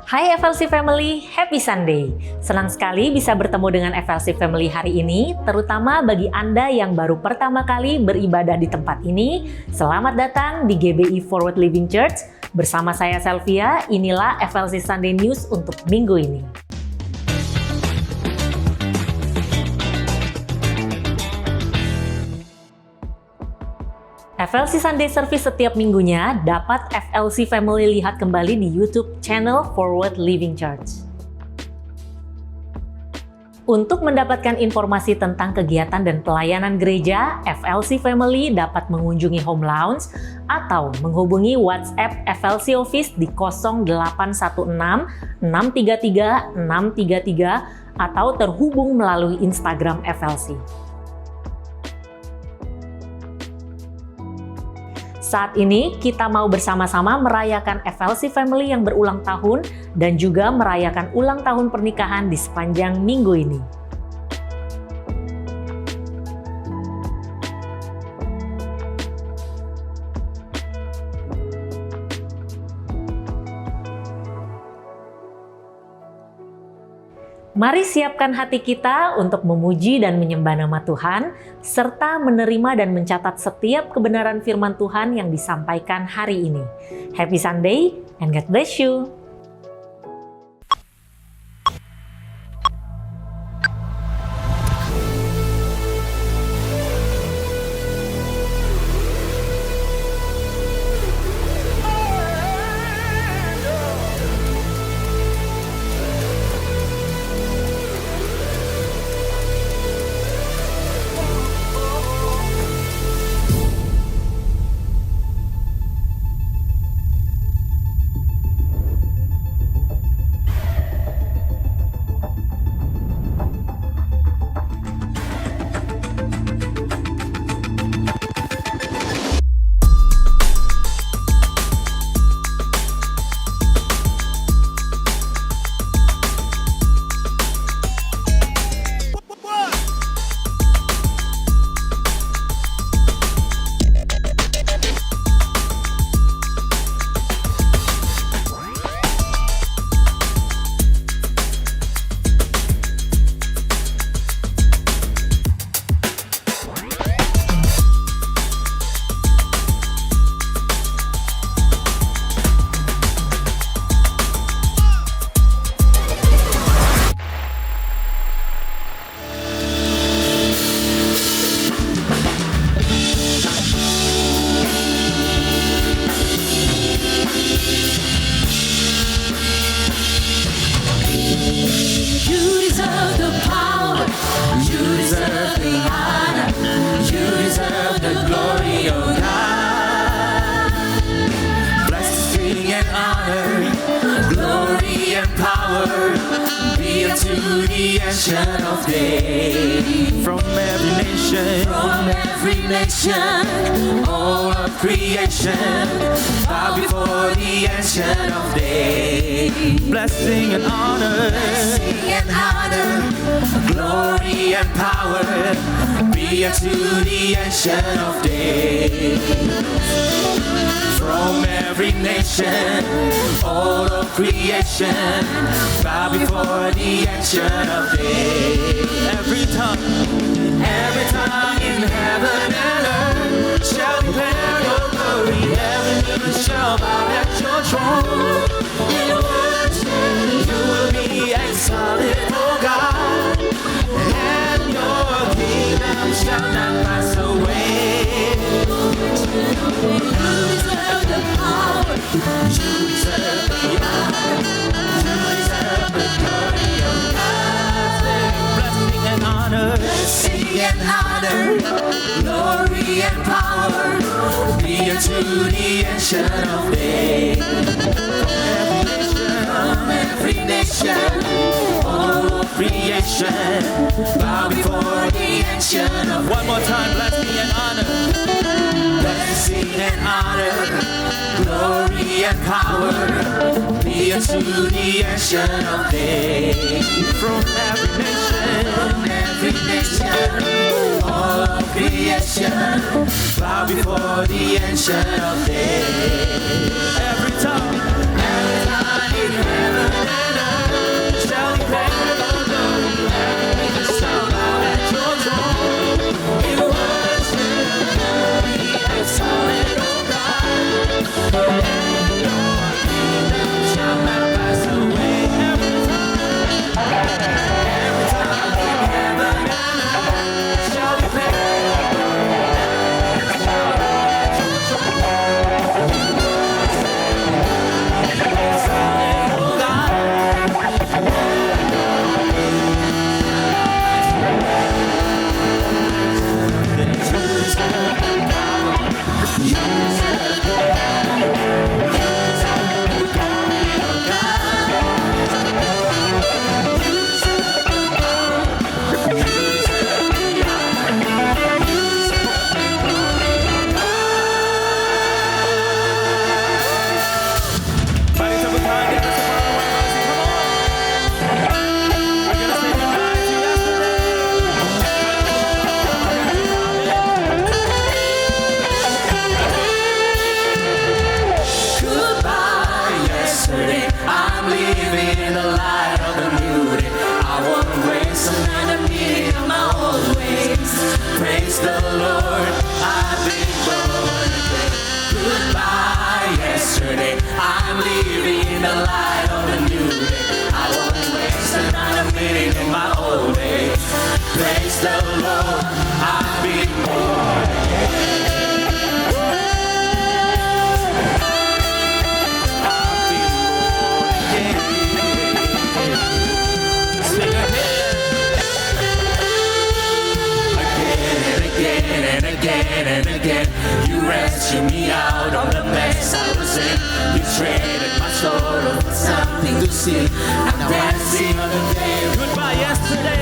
Hai FLC Family, Happy Sunday! Senang sekali bisa bertemu dengan FLC Family hari ini, terutama bagi Anda yang baru pertama kali beribadah di tempat ini. Selamat datang di GBI Forward Living Church. Bersama saya Selvia, inilah FLC Sunday News untuk minggu ini. FLC Sunday Service setiap minggunya dapat FLC Family lihat kembali di YouTube channel Forward Living Church. Untuk mendapatkan informasi tentang kegiatan dan pelayanan gereja, FLC Family dapat mengunjungi Home Lounge atau menghubungi WhatsApp FLC Office di 0816 633 633 atau terhubung melalui Instagram FLC. Saat ini kita mau bersama-sama merayakan FLC Family yang berulang tahun dan juga merayakan ulang tahun pernikahan di sepanjang minggu ini. Mari siapkan hati kita untuk memuji dan menyembah nama Tuhan, serta menerima dan mencatat setiap kebenaran firman Tuhan yang disampaikan hari ini. Happy Sunday and God bless you! Of day. From every nation, all of creation, bow before the Ancient of Days. Blessing and honor, glory and power, be unto the Ancient of Days. From every nation, all of creation, bow before the Ancient of Days. Every tongue in heaven and earth shall declare your glory. Every knee shall bow at your throne. In worship you will be exalted, O God, and your kingdom shall not pass away. You deserve the power, you deserve the honor, you deserve the glory of God. Blessing and honor, glory and power, be unto the Ancient of Days. From every nation, all of creation, bow before the Ancient of Days. One more time, blessing and honor. Blessing and honor, glory and power, be unto the Ancient of Days. From every nation, all of creation, bow before the Ancient of Days. Every tongue in heaven living in the light of the new day. I won't waste another minute of my old ways. Praise the Lord, I've been born again. Goodbye yesterday, I'm living in the light of the new day. I won't waste another minute in my old days. Praise the Lord, I've been born again. Again and again, you rescued me out of the mess I was in. You traded my sorrow for something to see. I'm dancing on the day. Goodbye yesterday.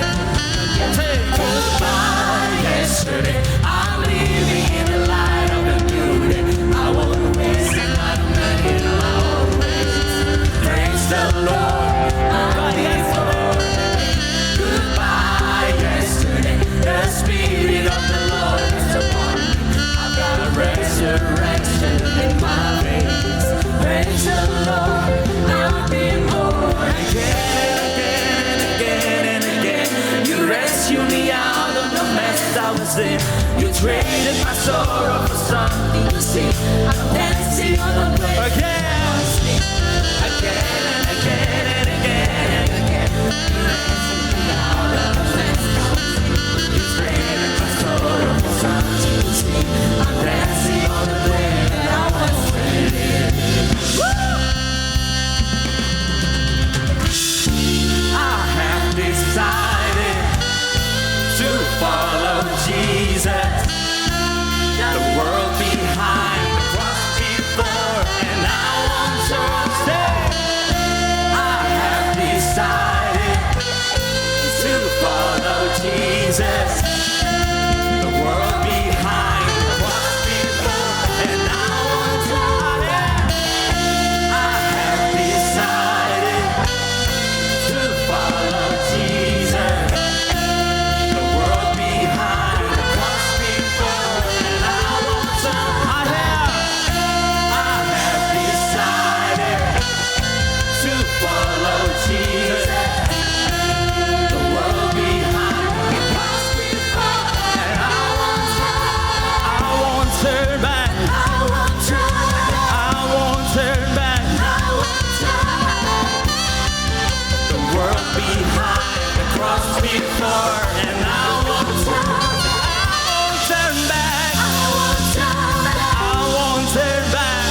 Hey. Goodbye yesterday. I'm living in the light of the new day. I won't waste another minute in my own ways. Praise the Lord. Goodbye yesterday. Goodbye yesterday. The Spirit of the Lord is upon me. I've got a resurrection in my veins. Praise the Lord, I've been born again and again and again. You rescued me out of the mess I was in. You traded my sorrow for something to see. I'm dancing on the place again, again and again and again and again. You rescued me out of the mess I was in. You traded my sorrow for something to see. I'm dancing on the day that I was waiting. I have decided to follow Jesus. The world behind, the cross before, and I won't turn back. I have decided to follow Jesus. The world behind, the cross before, and I won't turn back. I have decided to follow Jesus. The world behind, the cross before, and I won't turn. I have decided to follow Jesus. The world behind, the cross before, and I won't turn back. I won't turn back. The world behind, the cross before, and I won't turn back. I won't turn back.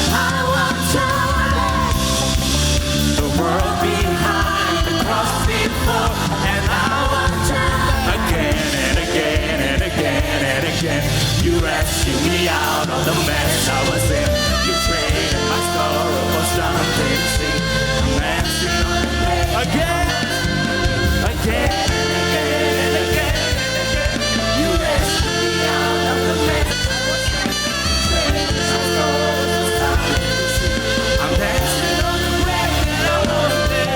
The world behind, the cross before, and I won't turn back. Again and again and again and again, you rescued me out of the mess I was in. You traded my sorrow for something to see. I'm dancing on the day. Again, again and again and again and again, you rescued me out of the mess I was in. You traded my sorrow for something to see. I'm dancing on the way that I wanted.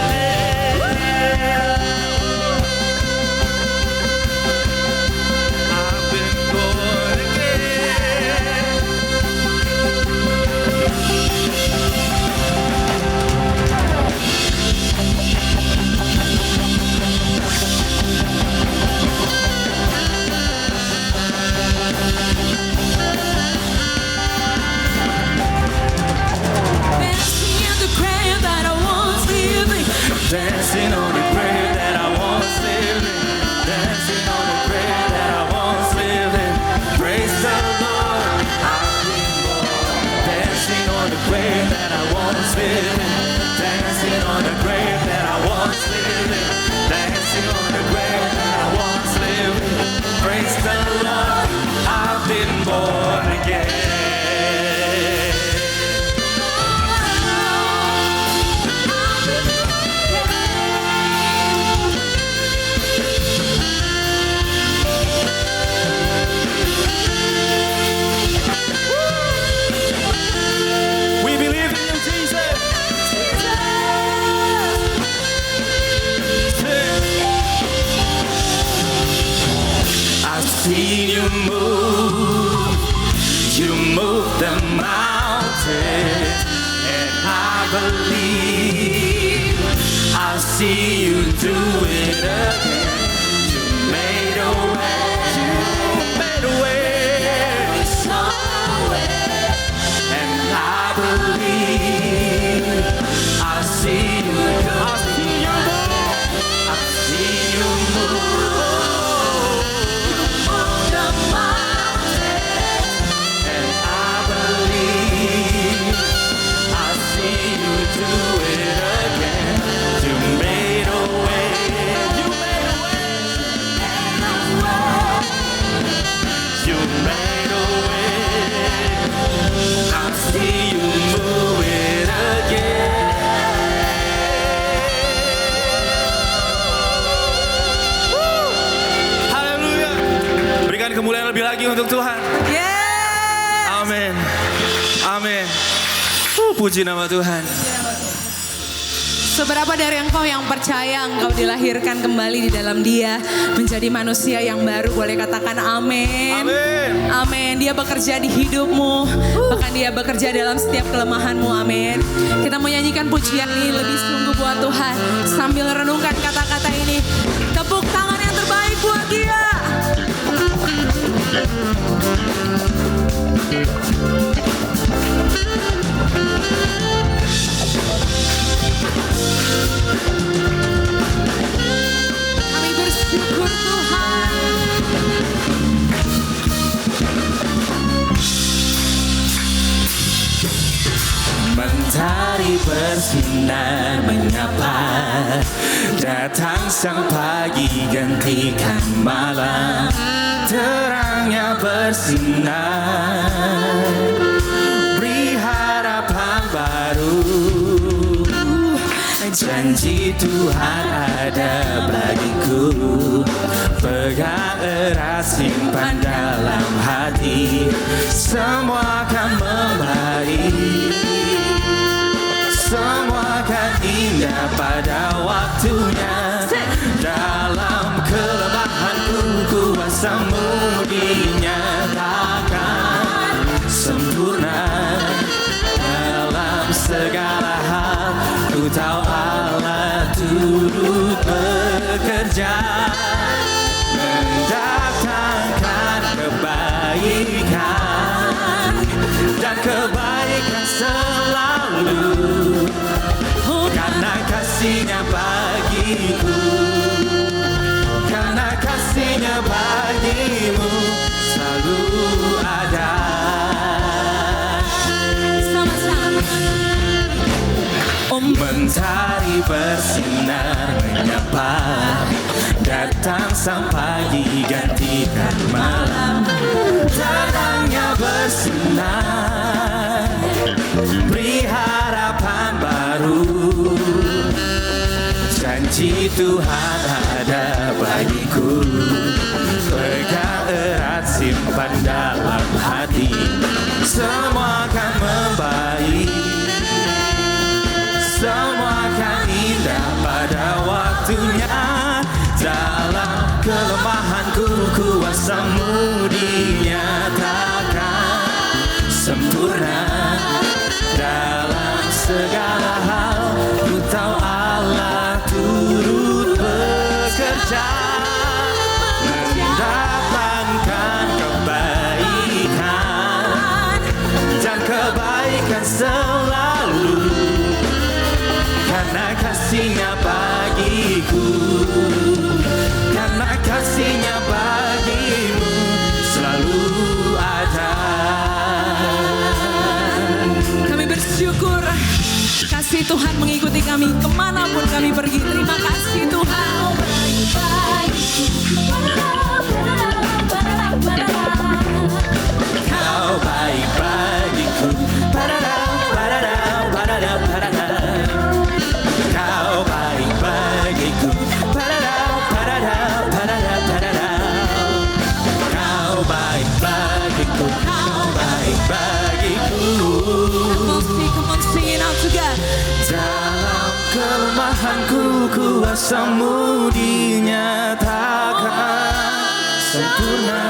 I've been born again. Dancing on the grave that I once lived in. Dancing on the grave that I once lived in. Praise the Lord, I've been born. Dancing on the grave that I once lived in. Dancing on the grave that I once lived in. Dancing on the grave that I once lived in. Praise the Lord, I've been born again. See you move the mountain, and I believe see you do it again. You made a way. You made a way. And I believe I see you. I see you move. I see you move. You move the mountain. And I believe I see you do it again. You made a way. You made a way. You made a way. I see you move it again. Haleluya. Berikan kemuliaan lebih lagi untuk Tuhan. Yes. Amin. Amin. Puji nama Tuhan. Seberapa dari engkau yang percaya engkau dilahirkan kembali di dalam Dia, menjadi manusia yang baru, boleh katakan amin. Amin. Amin. Dia bekerja di hidupmu, bahkan Dia bekerja dalam setiap kelemahanmu. Amin. Kita mau nyanyikan pujian ini lebih sungguh buat Tuhan sambil renungkan kata-kata ini. Tepuk tangan yang terbaik buat Dia. Kami bersyukur Tuhan. Mentari bersinar menyapa, datang sang pagi gantikan malam, terangnya bersinar, beri harapan baru. Janji Tuhan ada bagiku, pegang erat simpan dalam hati, semua akan membaik, semua akan indah pada waktunya. Dalam kelemahanku kuasa-Mu dinyatakan sempurna. Dalam segala hal ku tahu Allah turut bekerja, mendatangkan kebaikan dan kebaikan selalu, karena kasih-Nya bagiku, karena kasih-Nya bagimu selalu ada. Mentari bersinar menyapa, datang sang pagi gantikan malam, terangnya bersinar, beri harapan baru. Janji Tuhan ada bagiku, pegang erat simpan dalam hati, semua akan membaik, semua akan indah pada waktunya. Dalam kelemahanku kuasa-Mu dinyatakan sempurna. Dalam segala hal ku tahu Allah turut bekerja, mendatangkan kebaikan dan kebaikan selalu, karena kasih-Nya bagiku, karena kasih-Nya bagimu selalu ada. Kami bersyukur kasih Tuhan mengikuti kami kemanapun kami pergi. Terima kasih Tuhan. Kau baik bagiku. Kau baik bagiku. Kau baik bagiku. Kau baik bagiku. Come on, sing it out together. Dalam kelemahanku kuasa-Mu dinyatakan sempurna.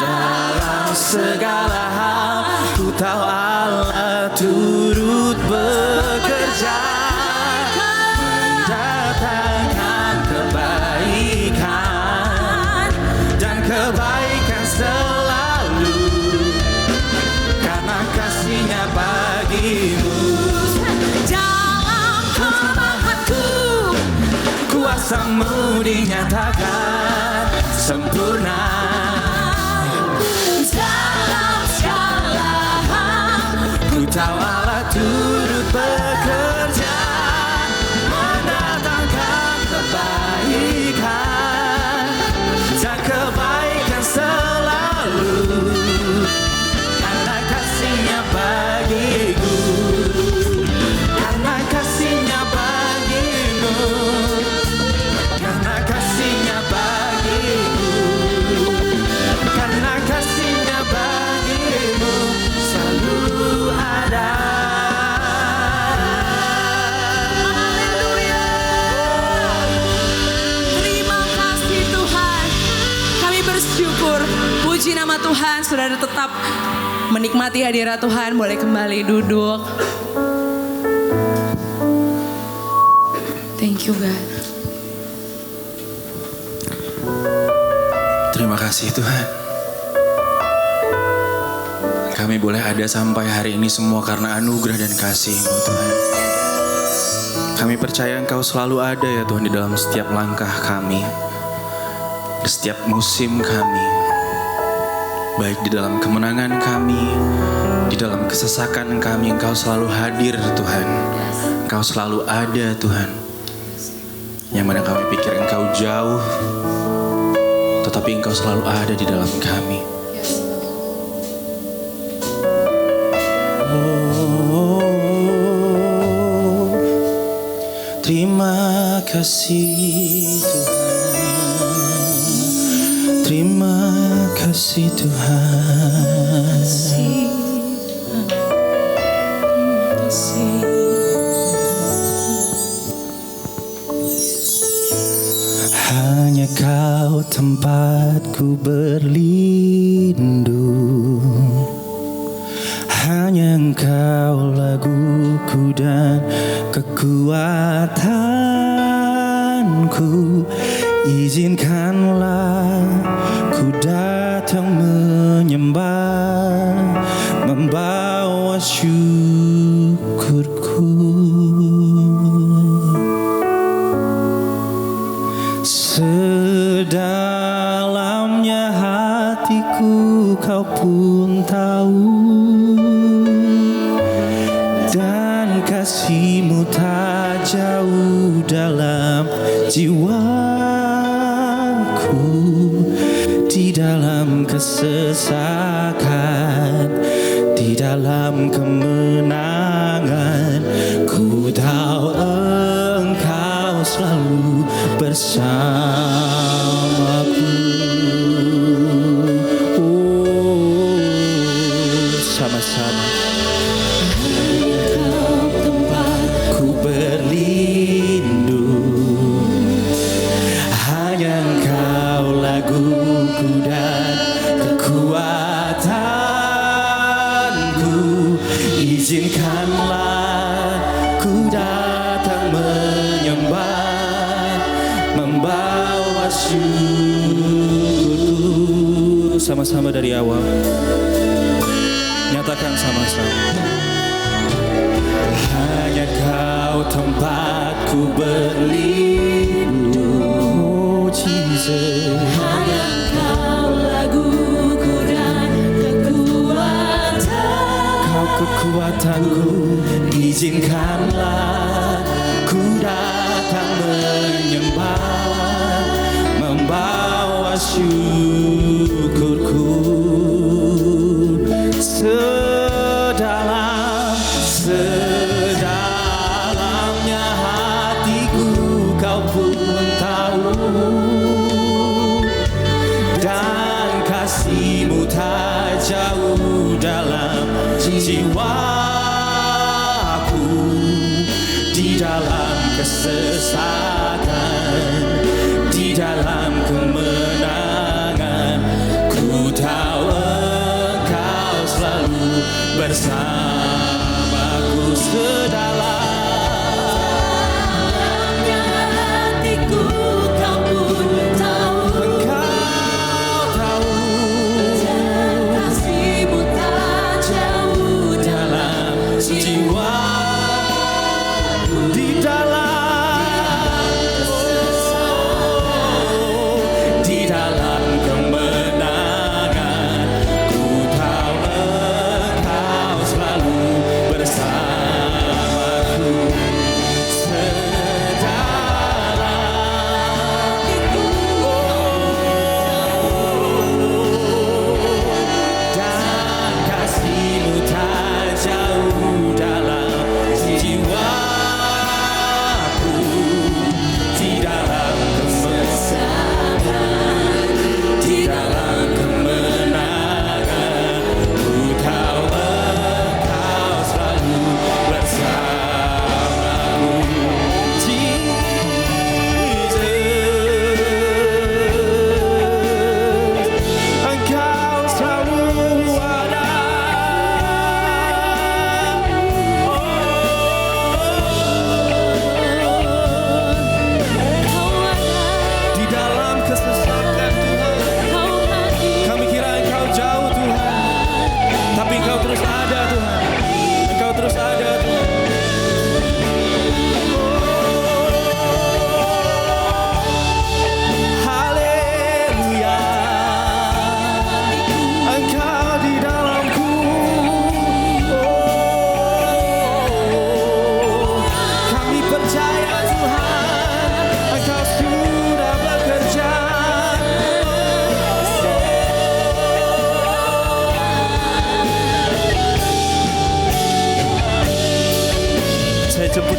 Dalam segala hal ku tahu Allah turut bekerja, dinyatakan sempurna dalam segala hal. Ku tahu Allah turut bekerja mendatangkan kebaikan dan kebaikan selalu karena kasih-Nya bagiku, karena kasih-Nya bagimu, karena kasih-Nya bagiku, karena kasih-Nya bagimu selalu ada. Haleluya. Terima kasih Tuhan. Kami bersyukur. Puji nama Tuhan. Saudara tetap menikmati hadirat Tuhan. Boleh kembali duduk. Thank you God. Terima kasih Tuhan. Kami boleh ada sampai hari ini semua karena anugerah dan kasih-Mu Tuhan. Kami percaya Engkau selalu ada ya Tuhan di dalam setiap langkah kami, di setiap musim kami, baik di dalam kemenangan kami, di dalam kesesakan kami. Engkau selalu hadir Tuhan. Engkau selalu ada Tuhan. Yang mana kami pikir Engkau jauh, tetapi Engkau selalu ada di dalam kami. Terima kasih Tuhan. Terima kasih Tuhan. Hanya Kau tempatku berlindung, hanya Engkau laguku dan kekuatanku. Izinkanlah ku datang menyembah, membawa syukurku. Sedalamnya hatiku Kau pun tahu, dan kasih-Mu tak jauh dalam jiwaku. Di dalam kesesakan, di dalam kemenangan, ku tahu Engkau selalu bersamaku. Oh, sama-sama. Engkau tempatku berlindung, hanya Engkau laguku dan kekuatanku. Izinkanlah ku datang menyembah, membawa syukurku. Sama-sama dari awal, nyatakan sama-sama. Hanya Kau tempatku berlindung, oh Jesus. Hanya Kau laguku dan kekuatan. Kau kekuatanku. Izinkanlah ku datang menyembah, membawa syukurku. Sedalamnya hatiku Kau pun tahu, dan kasih-Mu tak jauh dalam jiwaku. Di dalam kesesakan, di dalam kemenangan, ku tahu Engkau selalu bersamaku. Sedalamnya hatiku Kau pun tahu, Engkau tahu, dan kasih-Mu tak jauh dalam jiwa. Di dalam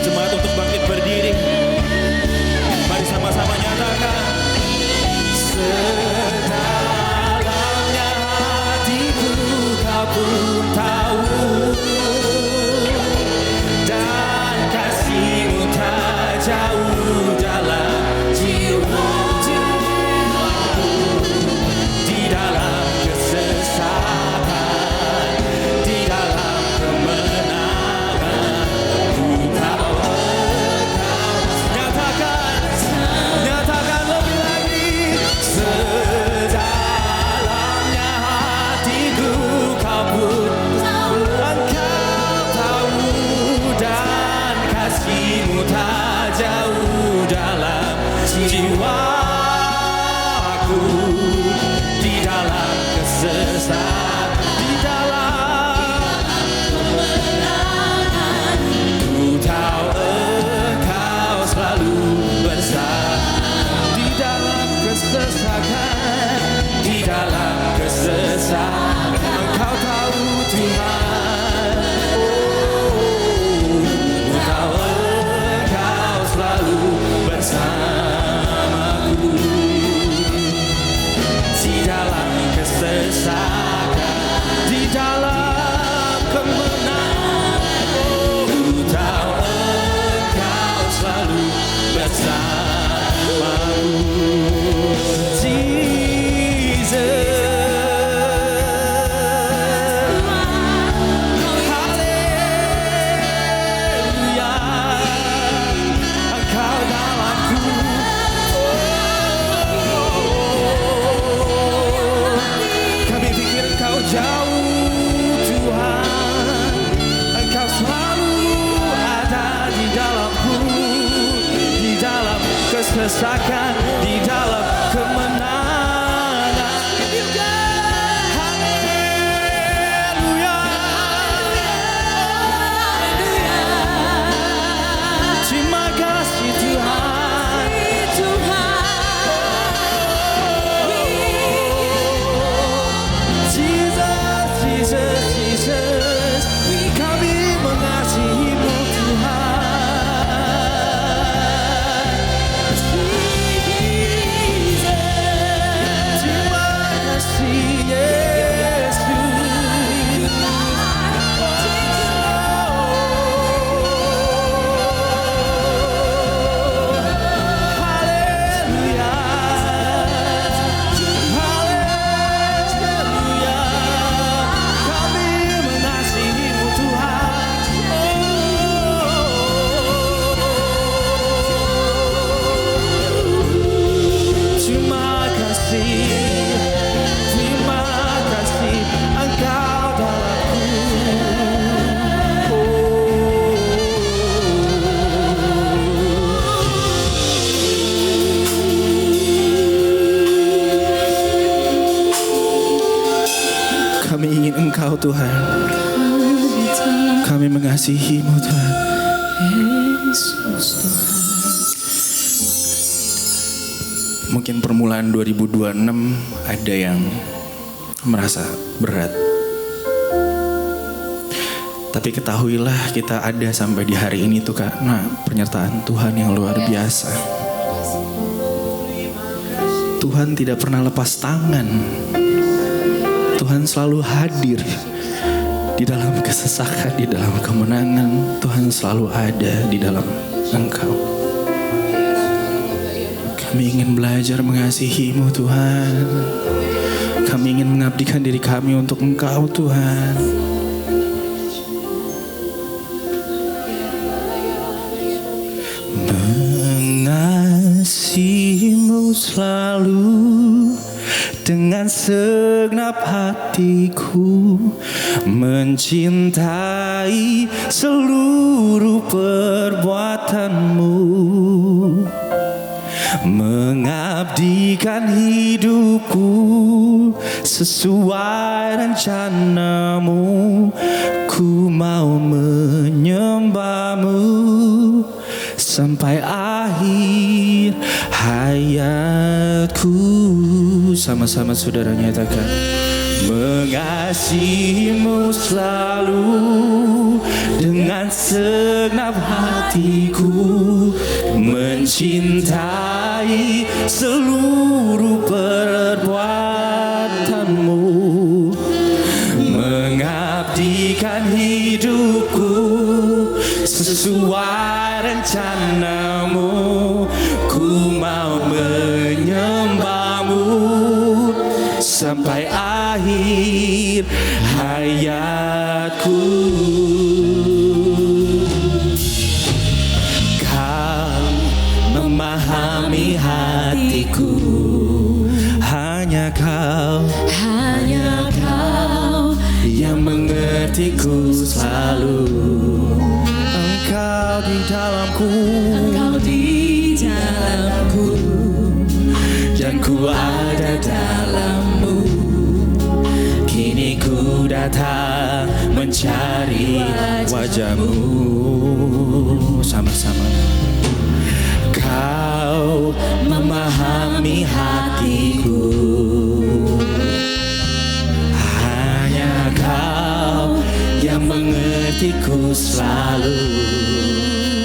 jemaat untuk bangkit berdiri. Mari sama-sama nyatakan. Sedalamnya hatiku kau pun tahu, dan kasihmu tak jauh dalam jiwaku. Di dalam kesesakan, di dalam kemenangan, ku tahu Engkau. Nyatakan lebih lagi. Sedalamnya hatiku kau pun tahu, Engkau tahu, dan kasihmu tak jauh dalam jiwaku. Di dalam kesesatan, di dalam kemenangan, ku tahu Engkau selalu bersama. Di dalam kesesakan, di dalam kesesakan, Engkau tahu Tuhan. Ku tahu Engkau selalu bersamaku. Di dalam kesesakan, di dalam kemenangan, ku tahu Engkau selalu bersamaku. Jesus. Haleluya, Engkau dalamku. Kami pikir Engkau jauh Tuhan, Engkau selalu ada di dalamku. Di dalam kesesakan, di dalam kemenangan. Haleluya. Terima kasih Tuhan. Jesus, Jesus, Jesus, kami mengasihi-Mu Tuhan. Terima kasih Yesus. Haleluya. Haleluya. Kami mengasihi-Mu Tuhan. Terima kasih, terima kasih Engkau dalamku. Kami ingin Engkau Tuhan. Kami mengasihi-Mu Tuhan. Mungkin permulaan 2026 ada yang merasa berat. Tapi ketahuilah kita ada sampai di hari ini tuh karena penyertaan Tuhan yang luar biasa. Tuhan tidak pernah lepas tangan. Tuhan selalu hadir di dalam kesesakan, di dalam kemenangan. Tuhan selalu ada di dalam Engkau. Kami ingin belajar mengasihi-Mu Tuhan. Kami ingin mengabdikan diri kami untuk Engkau Tuhan. Mengasihi-Mu selalu dengan segenap hatiku, mencintai seluruh perbuatanmu, mengabdikan hidupku sesuai rencanamu. Ku mau menyembahmu sampai akhir hayatku. Sama-sama saudara nyatakan. mengasihimu selalu dengan segenap hatiku, mencintai seluruh perbuatanmu, mengabdikan hidupku sesuai rencanamu. Ku mau menyembahmu sampai akhir hayatku. Kau memahami hatiku, hanya kau yang mengertiku selalu. Engkau di dalamku, dan ku ada dalammu. Kini ku datang mencari wajahmu. Sama-sama. Kau memahami hatiku, hanya kau yang mengertiku selalu.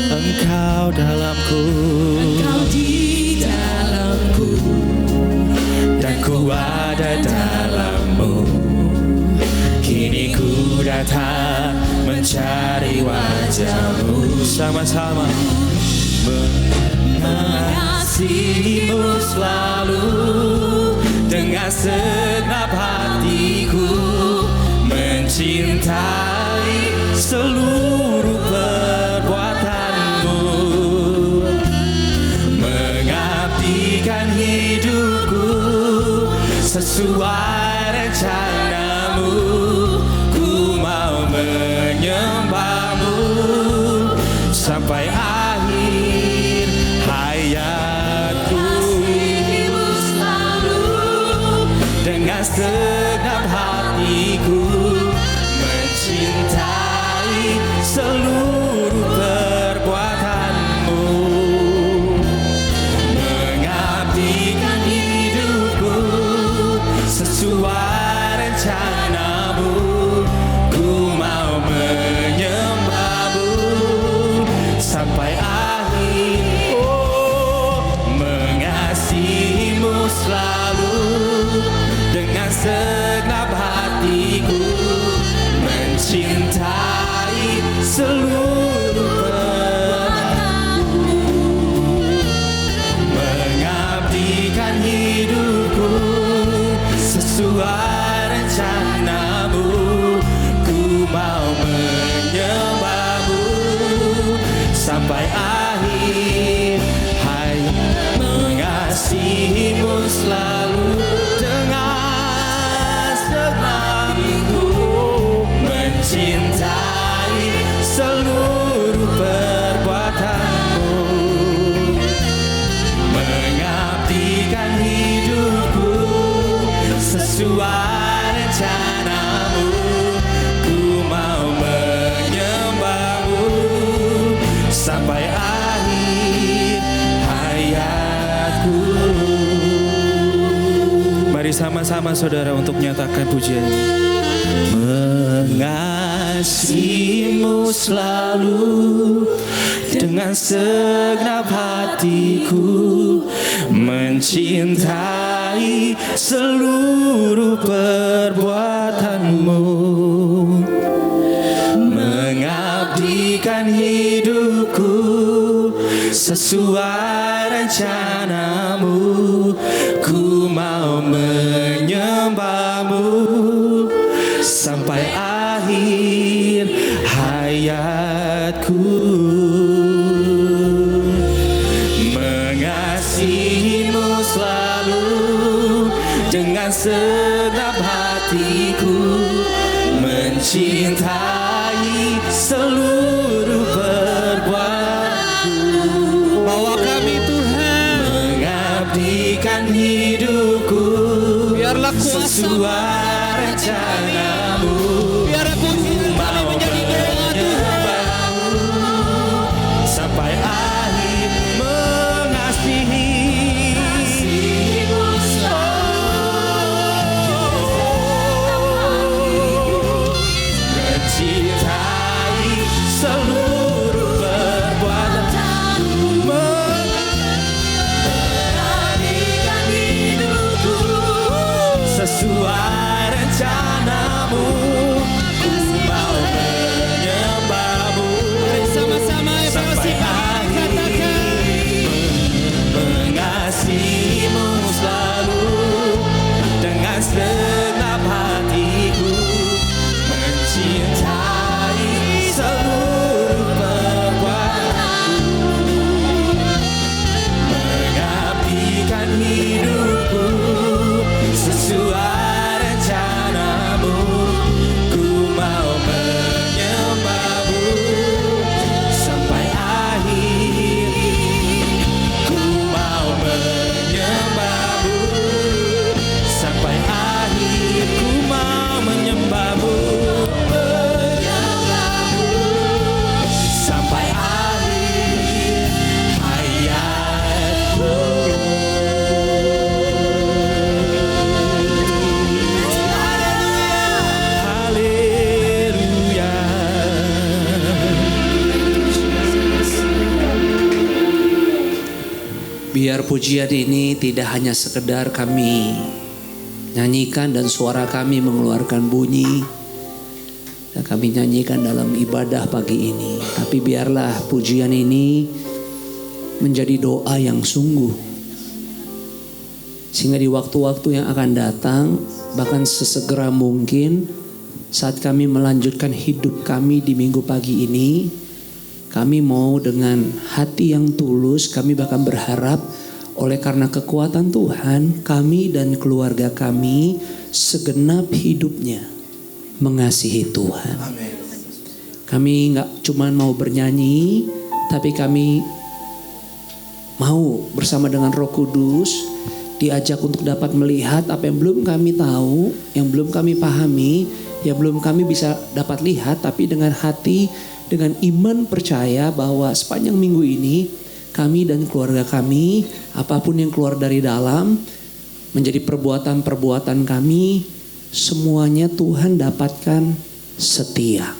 Engkau dalamku, dan ku ada dalammu. Kini ku datang mencari wajahmu. Sama-sama. Mengasihimu selalu dengan segenap hatiku, mencintai seluruh perbuatanmu, mengabdikan hidupku sesuai rencanamu. Ku mau menyembahmu sampai akhir hayatku. Dengan segenap hatiku, mencintai seluruh perbuatanmu, mengabdikan hidupku sesuai rencanamu. Ku mau menyembahmu sampai akhir. Oh, mengasihimu selalu dengan segenap hatiku, mencintai seluruh perbuatanmu, mengabdikan hidupku sesuai rencanamu. Ku mau menyembahmu sampai akhir hayat, mengasihimu selalu dengan segenap hatiku, mencintai seluruh perbuatanmu, mengabdikan hidupku sesuai rencanamu. Ku mau menyembahmu sampai akhir hayatku. Mari sama-sama saudara untuk menyatakan pujian ini. Mengasihimu selalu dengan segenap hatiku, mencintai seluruh perbuatanmu, mengabdikan hidupku sesuai rencanamu. Ku mau menyembahmu sampai akhir hayatku. Mengasihimu selalu dengan segenap hatiku, mencintai seluruh perbuatanku. Bawa kami Tuhan, mengabdikan hidupku biarlah sesuai rencanamu. Biar pujian kami menjadi doa Tuhan sampai akhir. Mengasihimu selalu Biar pujian ini tidak hanya sekedar kami nyanyikan dan suara kami mengeluarkan bunyi dan kami nyanyikan dalam ibadah pagi ini, tapi biarlah pujian ini menjadi doa yang sungguh, sehingga di waktu-waktu yang akan datang, bahkan sesegera mungkin saat kami melanjutkan hidup kami di minggu pagi ini, kami mau dengan hati yang tulus, kami bahkan berharap oleh karena kekuatan Tuhan, kami dan keluarga kami segenap hidupnya mengasihi Tuhan. Kami gak cuma mau bernyanyi, tapi kami mau bersama dengan Roh Kudus diajak untuk dapat melihat apa yang belum kami tahu, yang belum kami pahami, yang belum kami bisa dapat lihat, tapi dengan hati, dengan iman percaya bahwa sepanjang minggu ini kami dan keluarga kami, apapun yang keluar dari dalam, menjadi perbuatan-perbuatan kami, semuanya Tuhan dapatkan setia.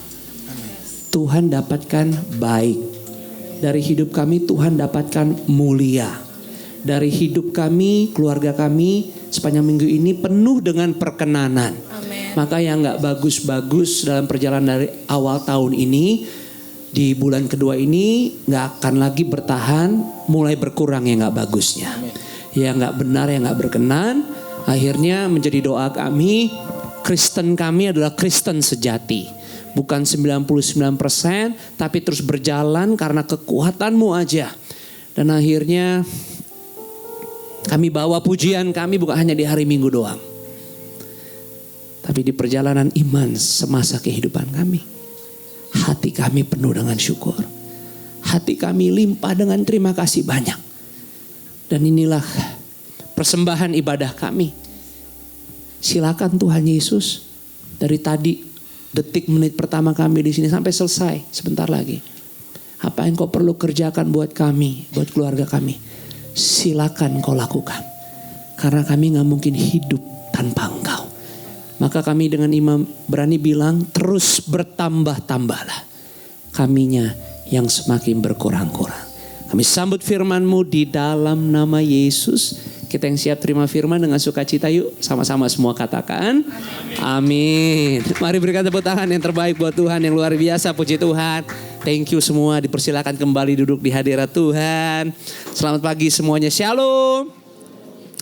Tuhan dapatkan baik. Dari hidup kami Tuhan dapatkan mulia. Dari hidup kami, keluarga kami, sepanjang minggu ini penuh dengan perkenanan. Amen. Maka yang gak bagus-bagus dalam perjalanan dari awal tahun ini, di bulan kedua ini gak akan lagi bertahan, mulai berkurang yang gak bagusnya. Yang gak benar, yang gak berkenan. Akhirnya menjadi doa kami, Kristen kami adalah Kristen sejati. Bukan 99%, tapi terus berjalan karena kekuatan-Mu aja. Dan akhirnya kami bawa pujian kami bukan hanya di hari Minggu doang, tapi di perjalanan iman semasa kehidupan kami. Hati kami penuh dengan syukur. Hati kami limpah dengan terima kasih banyak. Dan inilah persembahan ibadah kami. Silakan Tuhan Yesus, dari tadi detik menit pertama kami di sini sampai selesai sebentar lagi. Apa yang kau perlu kerjakan buat kami, buat keluarga kami, silakan kau lakukan. Karena kami gak mungkin hidup tanpa Engkau. Maka kami dengan imam berani bilang, terus bertambah-tambahlah kaminya yang semakin berkurang-kurang. Kami sambut firman-Mu di dalam nama Yesus. Kita yang siap terima firman dengan sukacita, yuk sama-sama semua katakan amin. Mari berikan tepuk tangan yang terbaik buat Tuhan yang luar biasa. Puji Tuhan. Thank you semua, dipersilakan kembali duduk di hadirat Tuhan. Selamat pagi semuanya, shalom.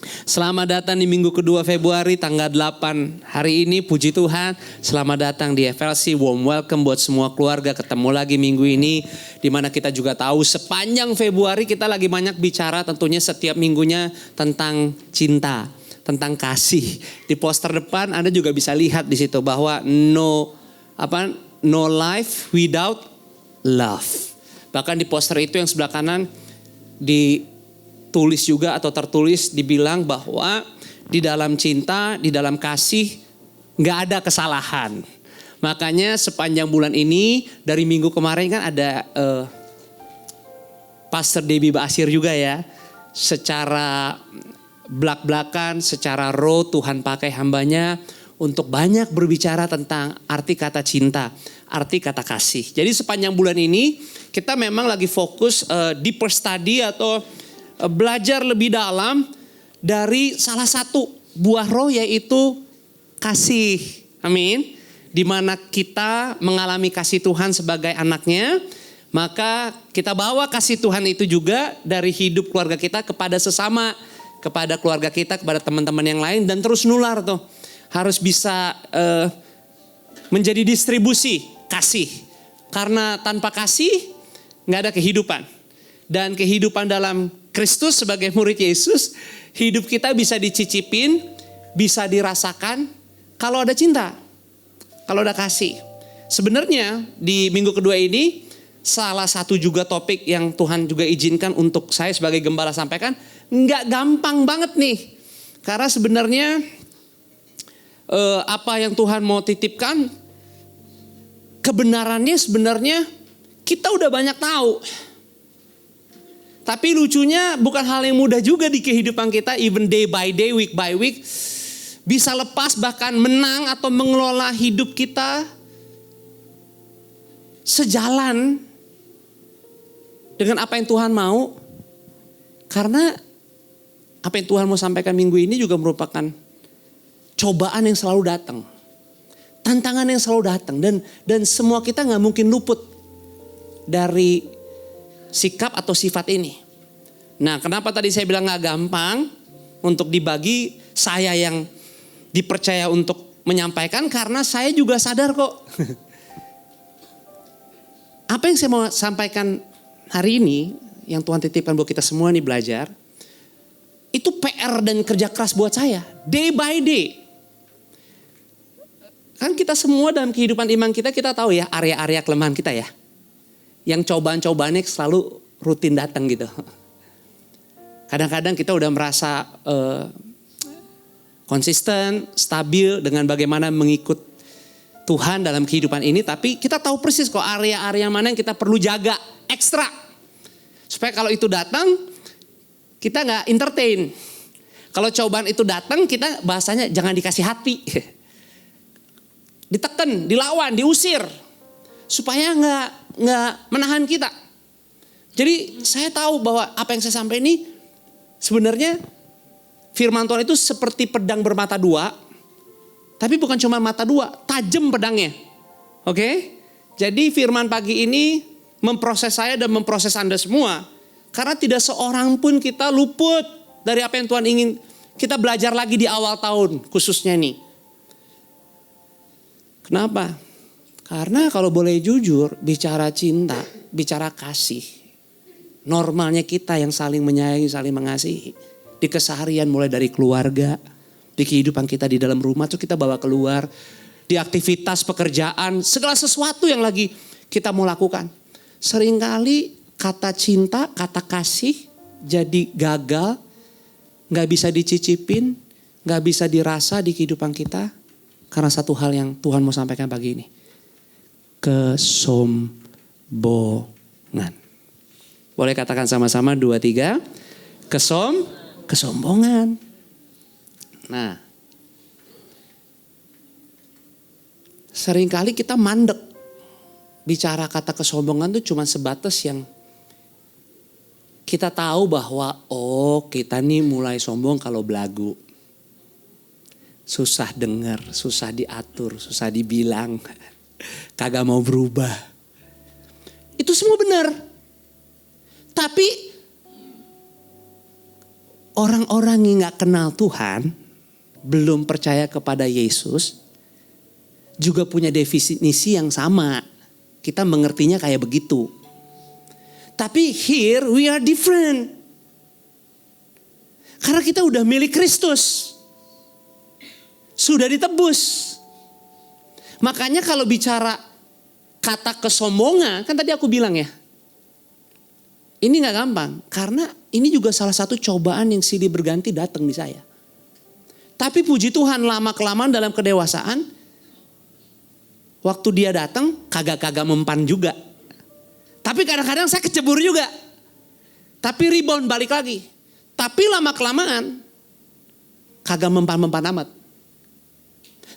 Selamat datang di minggu kedua Februari tanggal 8 hari ini, puji Tuhan. Selamat datang di FLC, warm welcome buat semua keluarga. Ketemu lagi minggu ini, dimana kita juga tahu sepanjang Februari kita lagi banyak bicara tentunya setiap minggunya tentang cinta, tentang kasih. Di poster depan Anda juga bisa lihat di situ bahwa no life without love. Bahkan di poster itu yang sebelah kanan ditulis juga atau tertulis dibilang bahwa di dalam cinta, di dalam kasih gak ada kesalahan. Makanya sepanjang bulan ini dari minggu kemarin kan ada Pastor Debbie Basir juga ya. Secara belak-belakan, secara raw Tuhan pakai hambanya untuk banyak berbicara tentang arti kata cinta, arti kata kasih. Jadi sepanjang bulan ini kita memang lagi fokus deeper study atau belajar lebih dalam dari salah satu buah roh yaitu kasih. Amin. Di mana kita mengalami kasih Tuhan sebagai anaknya, maka kita bawa kasih Tuhan itu juga dari hidup keluarga kita kepada sesama, kepada keluarga kita, kepada teman-teman yang lain, dan terus nular tuh. Harus bisa menjadi distribusi kasih. Karena tanpa kasih gak ada kehidupan. Dan kehidupan dalam Kristus sebagai murid Yesus, hidup kita bisa dicicipin, bisa dirasakan kalau ada cinta, kalau ada kasih. Sebenarnya di minggu kedua ini salah satu juga topik yang Tuhan juga izinkan untuk saya sebagai gembala sampaikan, nggak gampang banget nih. Karena sebenarnya apa yang Tuhan mau titipkan, kebenarannya sebenarnya kita udah banyak tahu. Tapi lucunya bukan hal yang mudah juga di kehidupan kita, even day by day, week by week. Bisa lepas bahkan menang atau mengelola hidup kita sejalan dengan apa yang Tuhan mau. Karena apa yang Tuhan mau sampaikan minggu ini juga merupakan cobaan yang selalu datang. Tantangan yang selalu datang. Dan semua kita gak mungkin luput dari sikap atau sifat ini. Nah, kenapa tadi saya bilang gak gampang untuk dibagi, saya yang dipercaya untuk menyampaikan, karena saya juga sadar kok. Apa yang saya mau sampaikan hari ini, yang Tuhan titipkan buat kita semua nih belajar, itu PR dan kerja keras buat saya, day by day. Kan kita semua dalam kehidupan iman kita tahu ya area-area kelemahan kita ya. Yang cobaan-cobaannya selalu rutin datang gitu. Kadang-kadang kita udah merasa konsisten, stabil dengan bagaimana mengikut Tuhan dalam kehidupan ini. Tapi kita tahu persis kok area-area mana yang kita perlu jaga ekstra. Supaya kalau itu datang, kita gak entertain. Kalau cobaan itu datang, kita bahasanya jangan dikasih hati. Ditekan, dilawan, diusir. Supaya gak menahan kita. Jadi saya tahu bahwa apa yang saya sampaikan ini sebenarnya firman Tuhan itu seperti pedang bermata dua. Tapi bukan cuma mata dua, tajam pedangnya. Oke? Jadi firman pagi ini memproses saya dan memproses Anda semua. Karena tidak seorang pun kita luput dari apa yang Tuhan ingin kita belajar lagi di awal tahun khususnya nih. Kenapa? Karena kalau boleh jujur, bicara cinta, bicara kasih. Normalnya kita yang saling menyayangi, saling mengasihi. Di keseharian mulai dari keluarga, di kehidupan kita di dalam rumah tuh kita bawa keluar. Di aktivitas pekerjaan, segala sesuatu yang lagi kita mau lakukan. Seringkali kata cinta, kata kasih jadi gagal. Gak bisa dicicipin, gak bisa dirasa di kehidupan kita. Karena satu hal yang Tuhan mau sampaikan pagi ini. Kesombongan. Boleh katakan sama-sama 2, 3. Kesombongan. Nah, seringkali kita mandek. Bicara kata kesombongan itu cuma sebatas yang kita tahu bahwa kita nih mulai sombong kalau belagu. Susah dengar, susah diatur, susah dibilang. Kagak mau berubah. Itu semua benar. Tapi orang-orang yang gak kenal Tuhan, belum percaya kepada Yesus, juga punya definisi yang sama. Kita mengertinya kayak begitu. Tapi here we are different. Karena kita udah milik Kristus. Sudah ditebus. Makanya kalau bicara kata kesombongan, kan tadi aku bilang ya. Ini gak gampang. Karena ini juga salah satu cobaan yang silih berganti datang di saya. Tapi puji Tuhan lama-kelamaan dalam kedewasaan, waktu dia datang kagak-kagak mempan juga. Tapi kadang-kadang saya kecebur juga. Tapi rebound balik lagi. Tapi lama-kelamaan kagak mempan-mempan amat.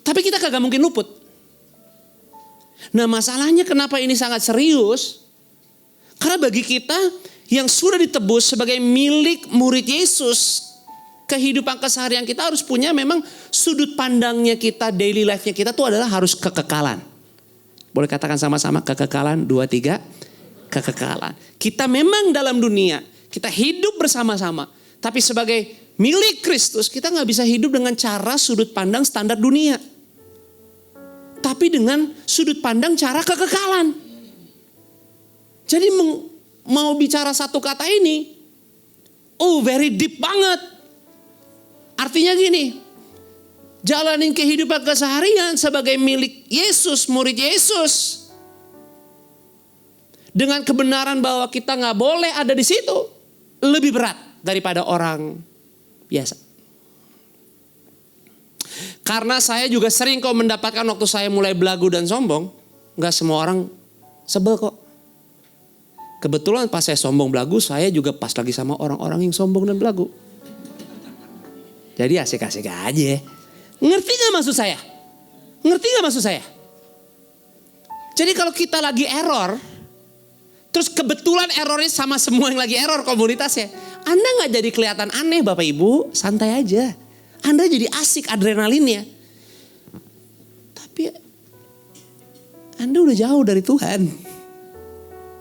Tapi kita kagak mungkin luput. Nah, masalahnya kenapa ini sangat serius? Karena bagi kita yang sudah ditebus sebagai milik murid Yesus, kehidupan keseharian kita harus punya memang sudut pandangnya kita, daily life-nya kita tuh adalah harus kekekalan. Boleh katakan sama-sama kekekalan, 2, 3, kekekalan. Kita memang dalam dunia, kita hidup bersama-sama. Tapi sebagai milik Kristus, kita gak bisa hidup dengan cara sudut pandang standar dunia. Tapi dengan sudut pandang cara kekekalan. Jadi mau bicara satu kata ini, very deep banget. Artinya gini, jalanin kehidupan keseharian sebagai milik Yesus, murid Yesus. Dengan kebenaran bahwa kita gak boleh ada di situ, lebih berat daripada orang biasa. Karena saya juga sering kok mendapatkan waktu saya mulai belagu dan sombong, gak semua orang sebel kok. Kebetulan pas saya sombong belagu, saya juga pas lagi sama orang-orang yang sombong dan belagu. Jadi asik-asik aja. Ngerti gak maksud saya? Ngerti gak maksud saya? Jadi kalau kita lagi error, terus kebetulan errornya sama semua yang lagi error komunitasnya, Anda nggak jadi kelihatan aneh Bapak Ibu, santai aja. Anda jadi asik adrenalinnya. Tapi Anda udah jauh dari Tuhan.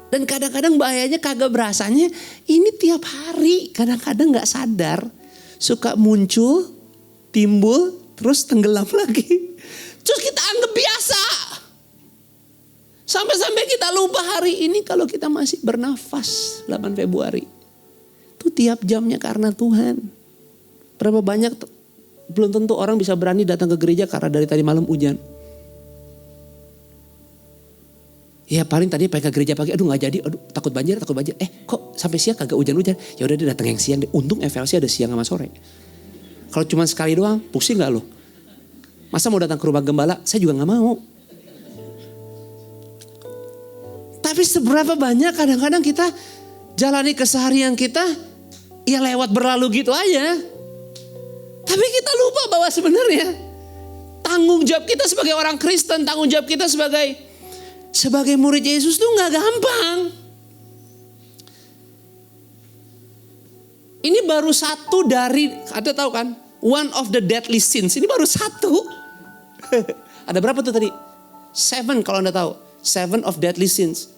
Dan kadang-kadang bahayanya kagak berasanya ini tiap hari. Kadang-kadang gak sadar. Suka muncul, timbul, terus tenggelam lagi. Terus kita anggap biasa. Sampai-sampai kita lupa hari ini kalau kita masih bernafas 8 Februari. Itu tiap jamnya karena Tuhan. Berapa banyak, belum tentu orang bisa berani datang ke gereja karena dari tadi malam hujan. Ya paling tadi pengen ke gereja pagi, aduh gak jadi, aduh takut banjir. Kok sampai siang kagak hujan-hujan. Ya udah dia datang yang siang deh. Untung FLC ada siang sama sore. Kalau cuma sekali doang, pusing gak lo? Masa mau datang ke rumah gembala? Saya juga gak mau. Tapi seberapa banyak kadang-kadang kita jalani keseharian kita, ya lewat berlalu gitu aja. Tapi kita lupa bahwa sebenarnya tanggung jawab kita sebagai orang Kristen, tanggung jawab kita sebagai murid Yesus tuh gak gampang. Ini baru satu dari, ada tahu kan? One of the deadly sins. Ini baru satu. Ada berapa tuh tadi? 7 kalau Anda tahu. 7 of deadly sins.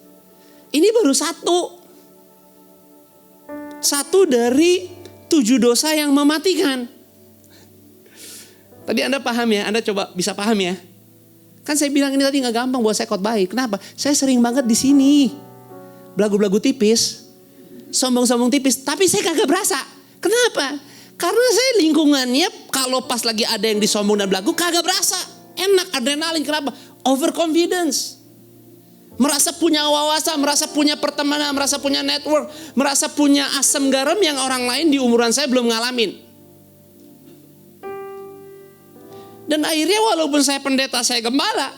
Ini baru satu. Satu dari 7 dosa yang mematikan. Tadi Anda paham ya? Anda coba bisa paham ya? Kan saya bilang ini tadi gak gampang buat saya khotbah. Kenapa? Saya sering banget di sini. Belagu-belagu tipis. Sombong-sombong tipis. Tapi saya kagak berasa. Kenapa? Karena saya lingkungannya kalau pas lagi ada yang disombong dan belagu kagak berasa. Enak, adrenalin. Kenapa? Overconfidence. Merasa punya wawasan, merasa punya pertemanan, merasa punya network. Merasa punya asam garam yang orang lain di umuran saya belum ngalamin. Dan akhirnya walaupun saya pendeta, saya gembala.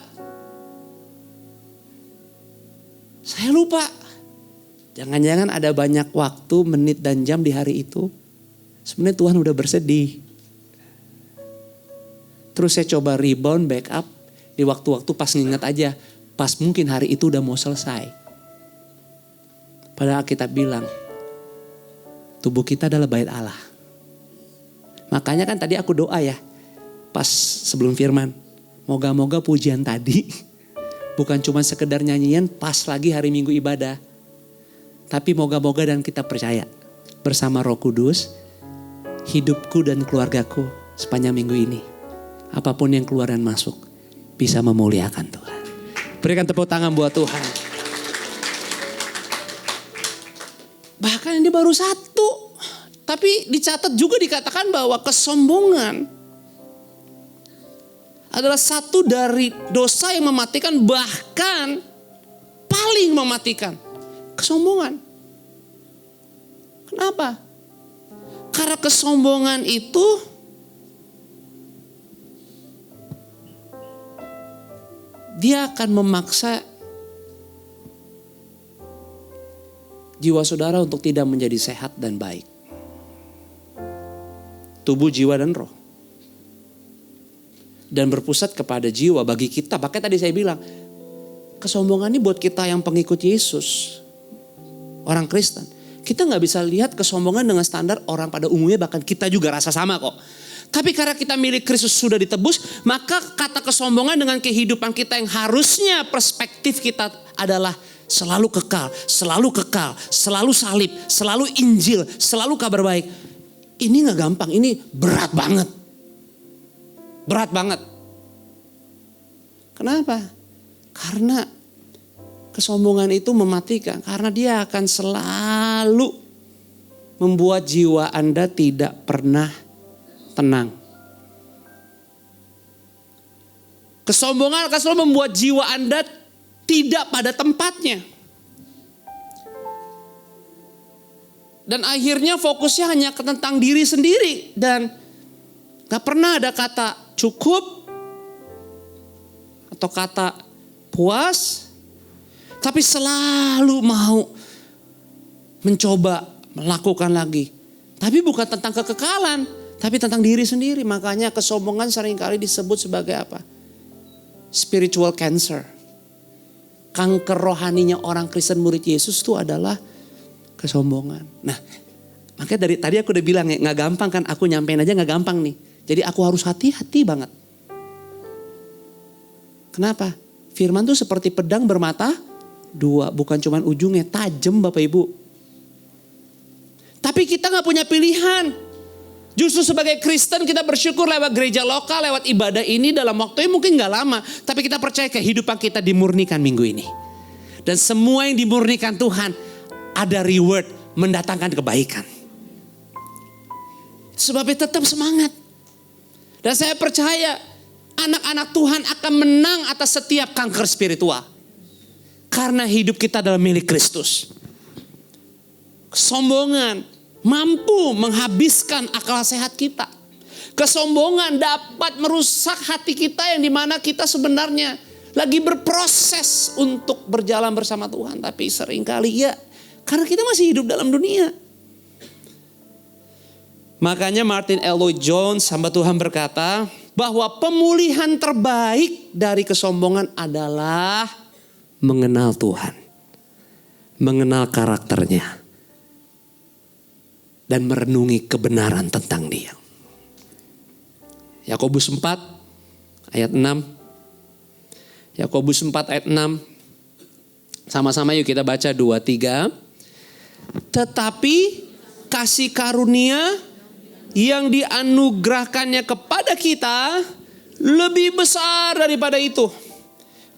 Saya lupa. Jangan-jangan ada banyak waktu, menit dan jam di hari itu. Sebenarnya Tuhan udah bersedih. Terus saya coba rebound, backup. Di waktu-waktu pas nginget aja. Pas mungkin hari itu udah mau selesai. Padahal kita bilang, tubuh kita adalah bait Allah. Makanya kan tadi aku doa ya. Pas sebelum firman, moga-moga pujian tadi bukan cuma sekedar nyanyian pas lagi hari Minggu ibadah. Tapi moga-moga dan kita percaya bersama Roh Kudus, hidupku dan keluargaku sepanjang minggu ini, apapun yang keluar dan masuk, bisa memuliakan Tuhan. Berikan tepuk tangan buat Tuhan. Bahkan ini baru satu. Tapi dicatat juga dikatakan bahwa kesombongan adalah satu dari dosa yang mematikan, bahkan paling mematikan. Kesombongan. Kenapa? Karena kesombongan itu dia akan memaksa jiwa saudara untuk tidak menjadi sehat dan baik. Tubuh, jiwa, dan roh. Dan berpusat kepada jiwa bagi kita. Makanya tadi saya bilang, kesombongan ini buat kita yang pengikut Yesus, orang Kristen. Kita gak bisa lihat kesombongan dengan standar orang pada umumnya, bahkan kita juga rasa sama kok. Tapi karena kita milik Kristus sudah ditebus, maka kata kesombongan dengan kehidupan kita yang harusnya perspektif kita adalah selalu kekal, selalu salib, selalu Injil, selalu kabar baik. Ini gak gampang, ini berat banget. Berat banget. Kenapa? Karena kesombongan itu mematikan. Karena dia akan selalu membuat jiwa Anda tidak pernah tenang. Kesombongan akan selalu membuat jiwa Anda tidak pada tempatnya. Dan akhirnya fokusnya hanya tentang diri sendiri. Dan gak pernah ada kata cukup atau kata puas, tapi selalu mau mencoba melakukan lagi. Tapi bukan tentang kekekalan, tapi tentang diri sendiri. Makanya kesombongan seringkali disebut sebagai apa? Spiritual cancer. Kanker rohaninya orang Kristen murid Yesus itu adalah kesombongan. Nah, Makanya dari tadi aku udah bilang ya, gak gampang kan, aku nyampein aja gak gampang nih. Jadi aku harus hati-hati banget. Kenapa? Firman tuh seperti pedang bermata dua, bukan cuman ujungnya, tajam Bapak Ibu. Tapi kita gak punya pilihan. Justru sebagai Kristen kita bersyukur lewat gereja lokal, lewat ibadah ini dalam waktunya mungkin gak lama. Tapi kita percaya kehidupan kita dimurnikan minggu ini. Dan semua yang dimurnikan Tuhan ada reward, mendatangkan kebaikan. Sebabnya tetap semangat. Dan saya percaya anak-anak Tuhan akan menang atas setiap kanker spiritual. Karena hidup kita adalah milik Kristus. Kesombongan mampu menghabiskan akal sehat kita. Kesombongan dapat merusak hati kita yang dimana kita sebenarnya lagi berproses untuk berjalan bersama Tuhan. Tapi seringkali ya karena kita masih hidup dalam dunia. Makanya Martin Lloyd Jones hamba Tuhan berkata bahwa pemulihan terbaik dari kesombongan adalah mengenal Tuhan. Mengenal karakternya. Dan merenungi kebenaran tentang Dia. Yakobus 4 ayat 6. Yakobus 4 ayat 6. Sama-sama yuk kita baca 2-3. Tetapi kasih karunia yang dianugerahkannya kepada kita lebih besar daripada itu.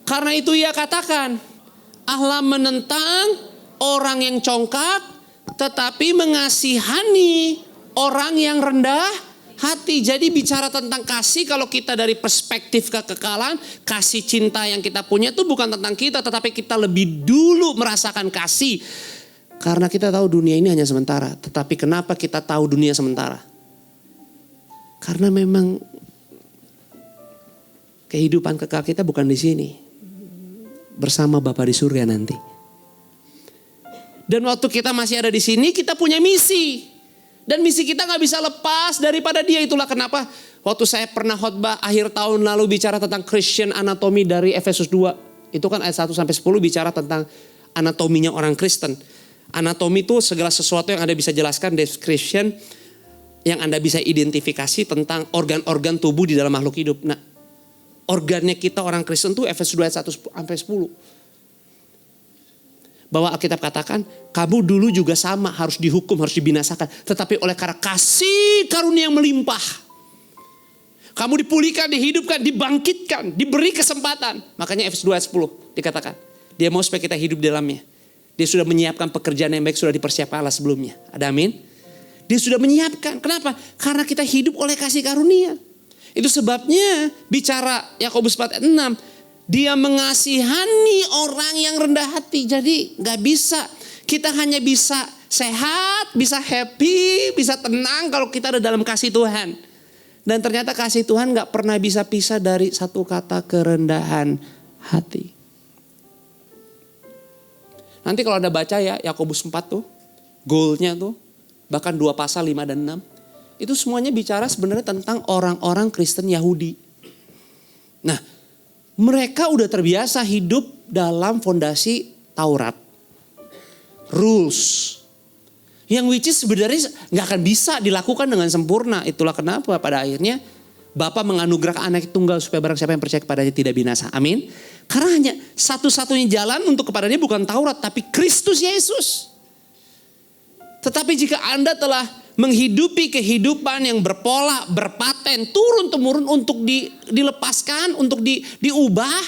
Karena itu ia katakan, Allah menentang orang yang congkak, tetapi mengasihani orang yang rendah hati. Jadi bicara tentang kasih, kalau kita dari perspektif kekekalan, kasih cinta yang kita punya itu bukan tentang kita, tetapi kita lebih dulu merasakan kasih. Karena kita tahu dunia ini hanya sementara. Tetapi kenapa kita tahu dunia sementara? Karena memang kehidupan kekal kita bukan di sini. Bersama Bapa di surga nanti. Dan waktu kita masih ada di sini, kita punya misi. Dan misi kita gak bisa lepas daripada Dia. Itulah kenapa waktu saya pernah khotbah akhir tahun lalu bicara tentang Christian anatomy dari Efesus 2. Itu kan ayat 1-10 bicara tentang anatominya orang Kristen. Anatomi itu segala sesuatu yang Anda bisa jelaskan, description yang Anda bisa identifikasi tentang organ-organ tubuh di dalam makhluk hidup. Nah, organnya kita orang Kristen tuh Efesus 2 ayat 1-10. Bahwa Alkitab katakan, kamu dulu juga sama harus dihukum, harus dibinasakan. Tetapi oleh karena kasih karunia yang melimpah. Kamu dipulihkan, dihidupkan, dibangkitkan, diberi kesempatan. Makanya Efesus 2 ayat 10 dikatakan. Dia mau supaya kita hidup di dalamnya. Dia sudah menyiapkan pekerjaan yang baik, sudah dipersiapkan Allah sebelumnya. Ada amin? Dia sudah menyiapkan. Kenapa? Karena kita hidup oleh kasih karunia. Itu sebabnya bicara Yakobus 4 ayat 6. Dia mengasihani orang yang rendah hati. Jadi gak bisa. Kita hanya bisa sehat, bisa happy, bisa tenang kalau kita ada dalam kasih Tuhan. Dan ternyata kasih Tuhan gak pernah bisa pisah dari satu kata kerendahan hati. Nanti kalau Anda baca ya Yakobus 4 tuh. Goalnya tuh. Bahkan 2 pasal 5 dan 6. Itu semuanya bicara sebenarnya tentang orang-orang Kristen Yahudi. Nah, mereka udah terbiasa hidup dalam fondasi Taurat. Rules. Yang which is sebenarnya gak akan bisa dilakukan dengan sempurna. Itulah kenapa pada akhirnya Bapa menganugerahkan anak tunggal supaya barang siapa yang percaya kepadanya tidak binasa. Amin. Karena hanya satu-satunya jalan untuk kepadanya bukan Taurat tapi Kristus Yesus. Tetapi jika Anda telah menghidupi kehidupan yang berpola, berpaten, turun-temurun untuk dilepaskan, untuk diubah,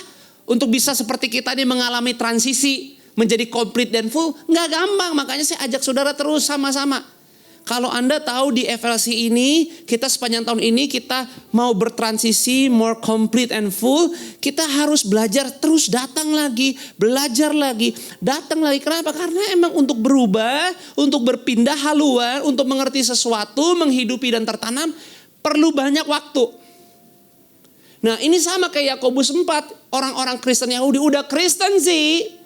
untuk bisa seperti kita ini mengalami transisi menjadi complete dan full, nggak gampang. Makanya saya ajak saudara terus sama-sama. Kalau Anda tahu di FLC ini, kita sepanjang tahun ini kita mau bertransisi more complete and full. Kita harus belajar terus, datang lagi, belajar lagi, datang lagi. Kenapa? Karena emang untuk berubah, untuk berpindah haluan, untuk mengerti sesuatu, menghidupi dan tertanam, perlu banyak waktu. Nah ini sama kayak Yakobus 4, orang-orang Kristen Yahudi udah Kristen sih.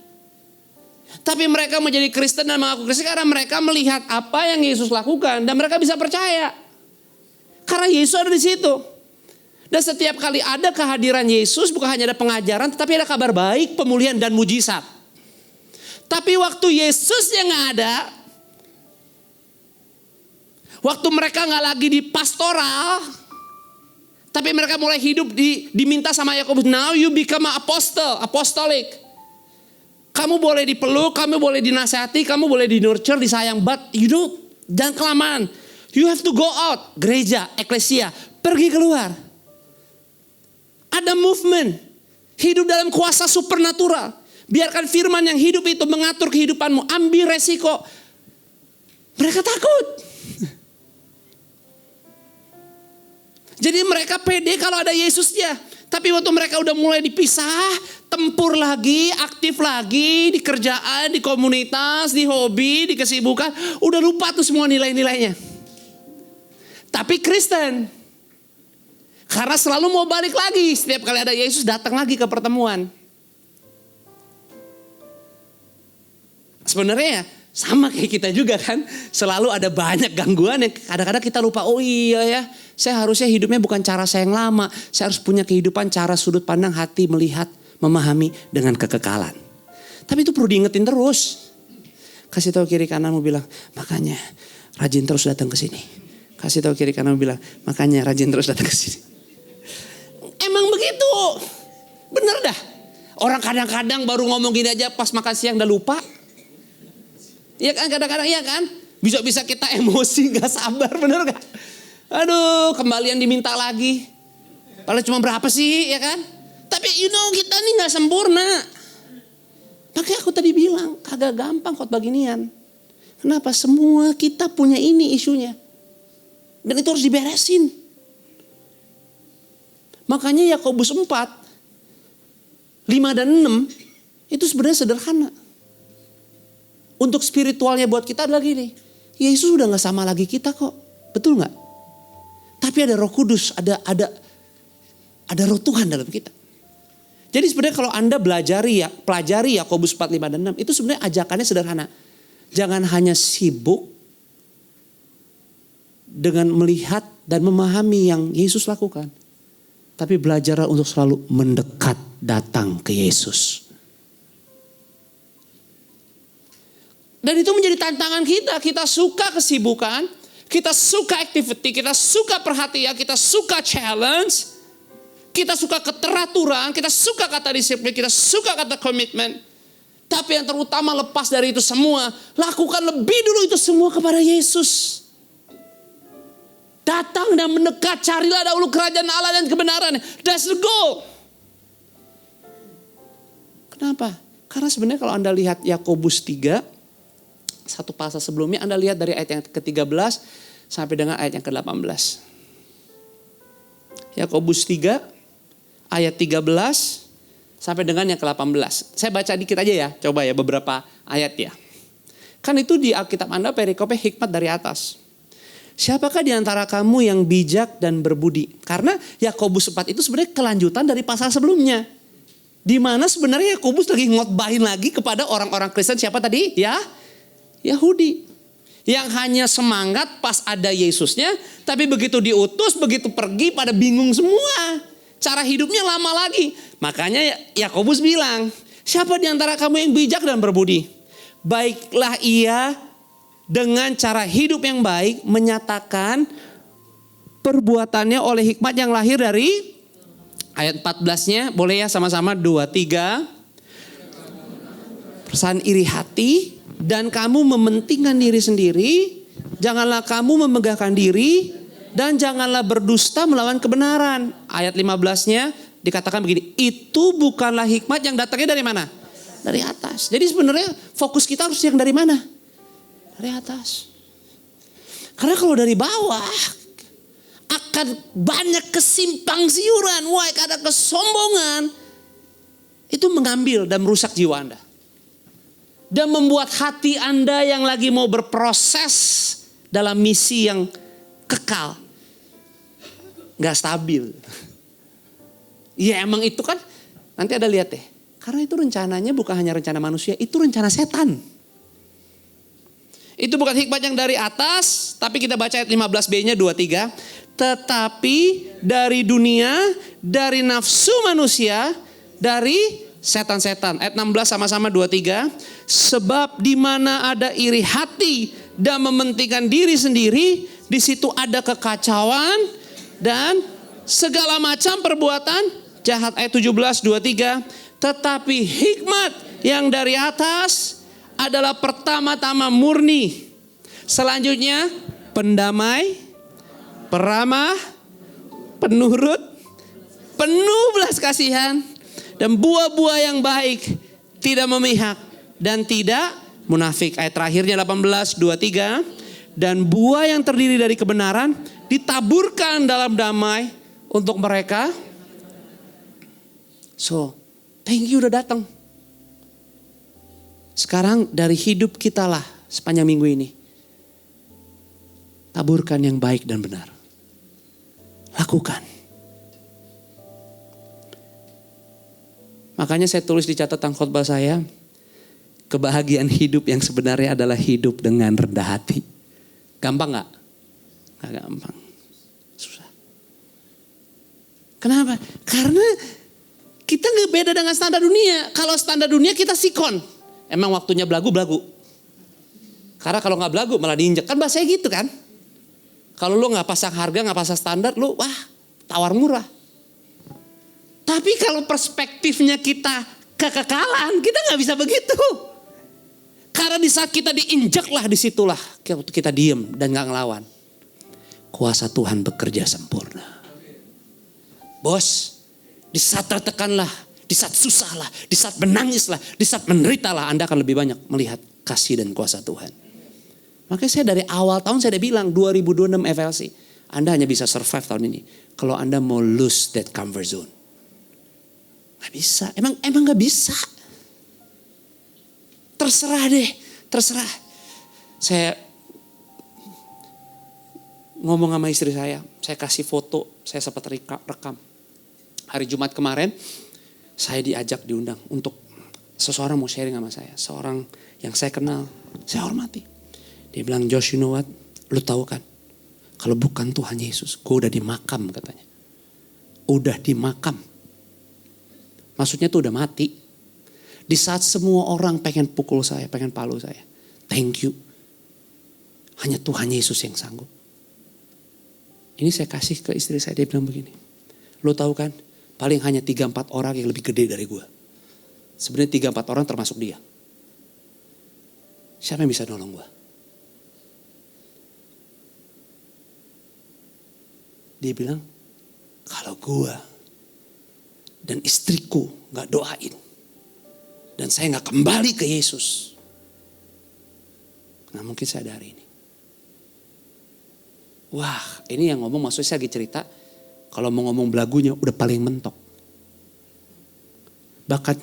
Tapi mereka menjadi Kristen dan mengaku Kristen karena mereka melihat apa yang Yesus lakukan. Dan mereka bisa percaya. Karena Yesus ada di situ. Dan setiap kali ada kehadiran Yesus bukan hanya ada pengajaran tetapi ada kabar baik, pemulihan dan mujizat. Tapi waktu Yesus yang ada, Waktu mereka nggak lagi di pastoral, tapi mereka mulai hidup diminta sama Yakobus, now you become an apostolic. Kamu boleh dipeluk, kamu boleh dinasihati, kamu boleh di-nurture, disayang, but you don't, jangan kelamaan. You have to go out, gereja, eklesia, pergi keluar. Ada movement, hidup dalam kuasa supernatural. Biarkan firman yang hidup itu mengatur kehidupanmu, ambil resiko. Mereka takut. Jadi mereka pede kalau ada Yesusnya. Tapi waktu mereka udah mulai dipisah, tempur lagi, aktif lagi, di kerjaan, di komunitas, di hobi, di kesibukan. Udah lupa tuh semua nilai-nilainya. Tapi Kristen. Karena selalu mau balik lagi. Setiap kali ada Yesus datang lagi ke pertemuan. Sebenarnya ya sama kayak kita juga kan. Selalu ada banyak gangguan yang kadang-kadang kita lupa. Oh iya ya, saya harusnya hidupnya bukan cara saya yang lama. Saya harus punya kehidupan cara sudut pandang hati, melihat, memahami dengan kekekalan. Tapi itu perlu diingetin terus. Kasih tahu kiri kananmu bilang, makanya rajin terus datang ke sini. Kasih tahu kiri kananmu bilang, makanya rajin terus datang ke sini. Emang begitu. Bener dah. Orang kadang-kadang baru ngomong gini aja pas makan siang udah lupa. Iya kan, kadang-kadang iya kan. Bisa-bisa kita emosi gak sabar, bener gak? Aduh, kembalian diminta lagi. Padahal cuma berapa sih, ya kan? Tapi kita nih gak sempurna. Makanya aku tadi bilang, kagak gampang khotbah ginian. Kenapa? Semua kita punya ini isunya. Dan itu harus diberesin. Makanya Yakobus 4, 5 dan 6, itu sebenarnya sederhana. Untuk spiritualnya buat kita adalah gini. Yesus udah gak sama lagi kita kok. Betul gak? Tapi ada Roh Kudus, ada Roh Tuhan dalam kita. Jadi sebenarnya kalau Anda pelajari Yakobus 4, 5 dan 6, itu sebenarnya ajakannya sederhana. Jangan hanya sibuk dengan melihat dan memahami yang Yesus lakukan. Tapi belajarlah untuk selalu mendekat datang ke Yesus. Dan itu menjadi tantangan kita. Kita suka kesibukan, kita suka activity, kita suka perhatian, kita suka challenge, kita suka keteraturan, kita suka kata disiplin, kita suka kata komitmen. Tapi yang terutama lepas dari itu semua, lakukan lebih dulu itu semua kepada Yesus. Datang dan mendekat, carilah dahulu kerajaan Allah dan kebenaran. That's the goal. Kenapa? Karena sebenarnya kalau Anda lihat Yakobus 3, satu pasal sebelumnya, Anda lihat dari ayat yang ke-13 sampai dengan ayat yang ke-18. Yakobus 3 ayat 13 sampai dengan yang ke-18. Saya baca dikit aja ya, coba ya beberapa ayat ya. Kan itu di Alkitab Anda perikopnya hikmat dari atas. Siapakah di antara kamu yang bijak dan berbudi? Karena Yakobus 4 itu sebenarnya kelanjutan dari pasal sebelumnya. Di mana sebenarnya Yakobus lagi ngotbahin lagi kepada orang-orang Kristen siapa tadi? Ya, Yahudi. Yang hanya semangat pas ada Yesusnya, tapi begitu diutus, begitu pergi pada bingung semua. Cara hidupnya lama lagi. Makanya Yakobus bilang, siapa di antara kamu yang bijak dan berbudi? Baiklah ia dengan cara hidup yang baik menyatakan perbuatannya oleh hikmat yang lahir dari ayat 14-nya. Boleh ya sama-sama 2, 3. Perasaan iri hati. Dan kamu mementingkan diri sendiri, janganlah kamu memegahkan diri, dan janganlah berdusta melawan kebenaran. Ayat 15-nya dikatakan begini, itu bukanlah hikmat yang datangnya dari mana? Dari atas. Jadi sebenarnya fokus kita harus yang dari mana? Dari atas. Karena kalau dari bawah, akan banyak kesimpang siuran, ada kesombongan. Itu mengambil dan merusak jiwa Anda. Dan membuat hati Anda yang lagi mau berproses dalam misi yang kekal. Gak stabil. Ya emang itu kan, nanti ada lihat deh. Karena itu rencananya bukan hanya rencana manusia, itu rencana setan. Itu bukan hikmat yang dari atas, tapi kita baca ayat 15b-nya 2-3. Tetapi dari dunia, dari nafsu manusia, dari setan-setan. Ayat 16 sama-sama 2-3. Sebab di mana ada iri hati dan mementingkan diri sendiri, Di situ ada kekacauan dan segala macam perbuatan jahat. Ayat 17:23. Tetapi hikmat yang dari atas adalah pertama-tama murni. Selanjutnya pendamai, peramah, penurut, penuh belas kasihan, dan buah-buah yang baik, tidak memihak dan tidak munafik. Ayat terakhirnya 18:23. Dan buah yang terdiri dari kebenaran ditaburkan dalam damai untuk mereka. So, thank you udah datang. Sekarang dari hidup kita lah sepanjang minggu ini. Taburkan yang baik dan benar. Lakukan. Makanya saya tulis di catatan khotbah saya, kebahagiaan hidup yang sebenarnya adalah hidup dengan rendah hati. Gampang gak? Gak gampang. Susah. Kenapa? Karena kita gak beda dengan standar dunia. Kalau standar dunia kita sikon. Emang waktunya belagu-belagu. Karena kalau gak belagu malah diinjek. Kan bahasanya gitu kan. Kalau lu gak pasang harga, gak pasang standar, lu wah tawar murah. Tapi kalau perspektifnya kita kekekalan, kita gak bisa begitu. Karena di saat kita diinjaklah, disitulah kita diem dan gak ngelawan. Kuasa Tuhan bekerja sempurna. Bos, di saat tertekanlah, di saat susahlah, di saat menangislah, di saat menderitalah, Anda akan lebih banyak melihat kasih dan kuasa Tuhan. Makanya saya dari awal tahun saya udah bilang 2026 FLC. Anda hanya bisa survive tahun ini kalau Anda mau lose that comfort zone. Gak bisa, emang gak bisa. Terserah deh, terserah. Saya ngomong sama istri saya kasih foto, saya sempat rekam. Hari Jumat kemarin, saya diundang untuk seseorang mau sharing sama saya. Seorang yang saya kenal, saya hormati. Dia bilang, Josh, you know what? Lu tahu kan, kalau bukan Tuhan Yesus, gue udah di makam katanya. Udah di makam. Maksudnya tuh udah mati. Di saat semua orang pengen pukul saya, pengen palu saya. Thank you. Hanya Tuhan Yesus yang sanggup. Ini saya kasih ke istri saya, dia bilang begini. Lo tahu kan, paling hanya 3-4 orang yang lebih gede dari gue. Sebenarnya 3-4 orang termasuk dia. Siapa yang bisa nolong gue? Dia bilang, kalau gue dan istriku gak doain, dan saya gak kembali ke Yesus, nah mungkin saya ada hari ini. Wah, ini yang ngomong maksudnya saya lagi cerita, kalau mau ngomong belagunya udah paling mentok. Bahkan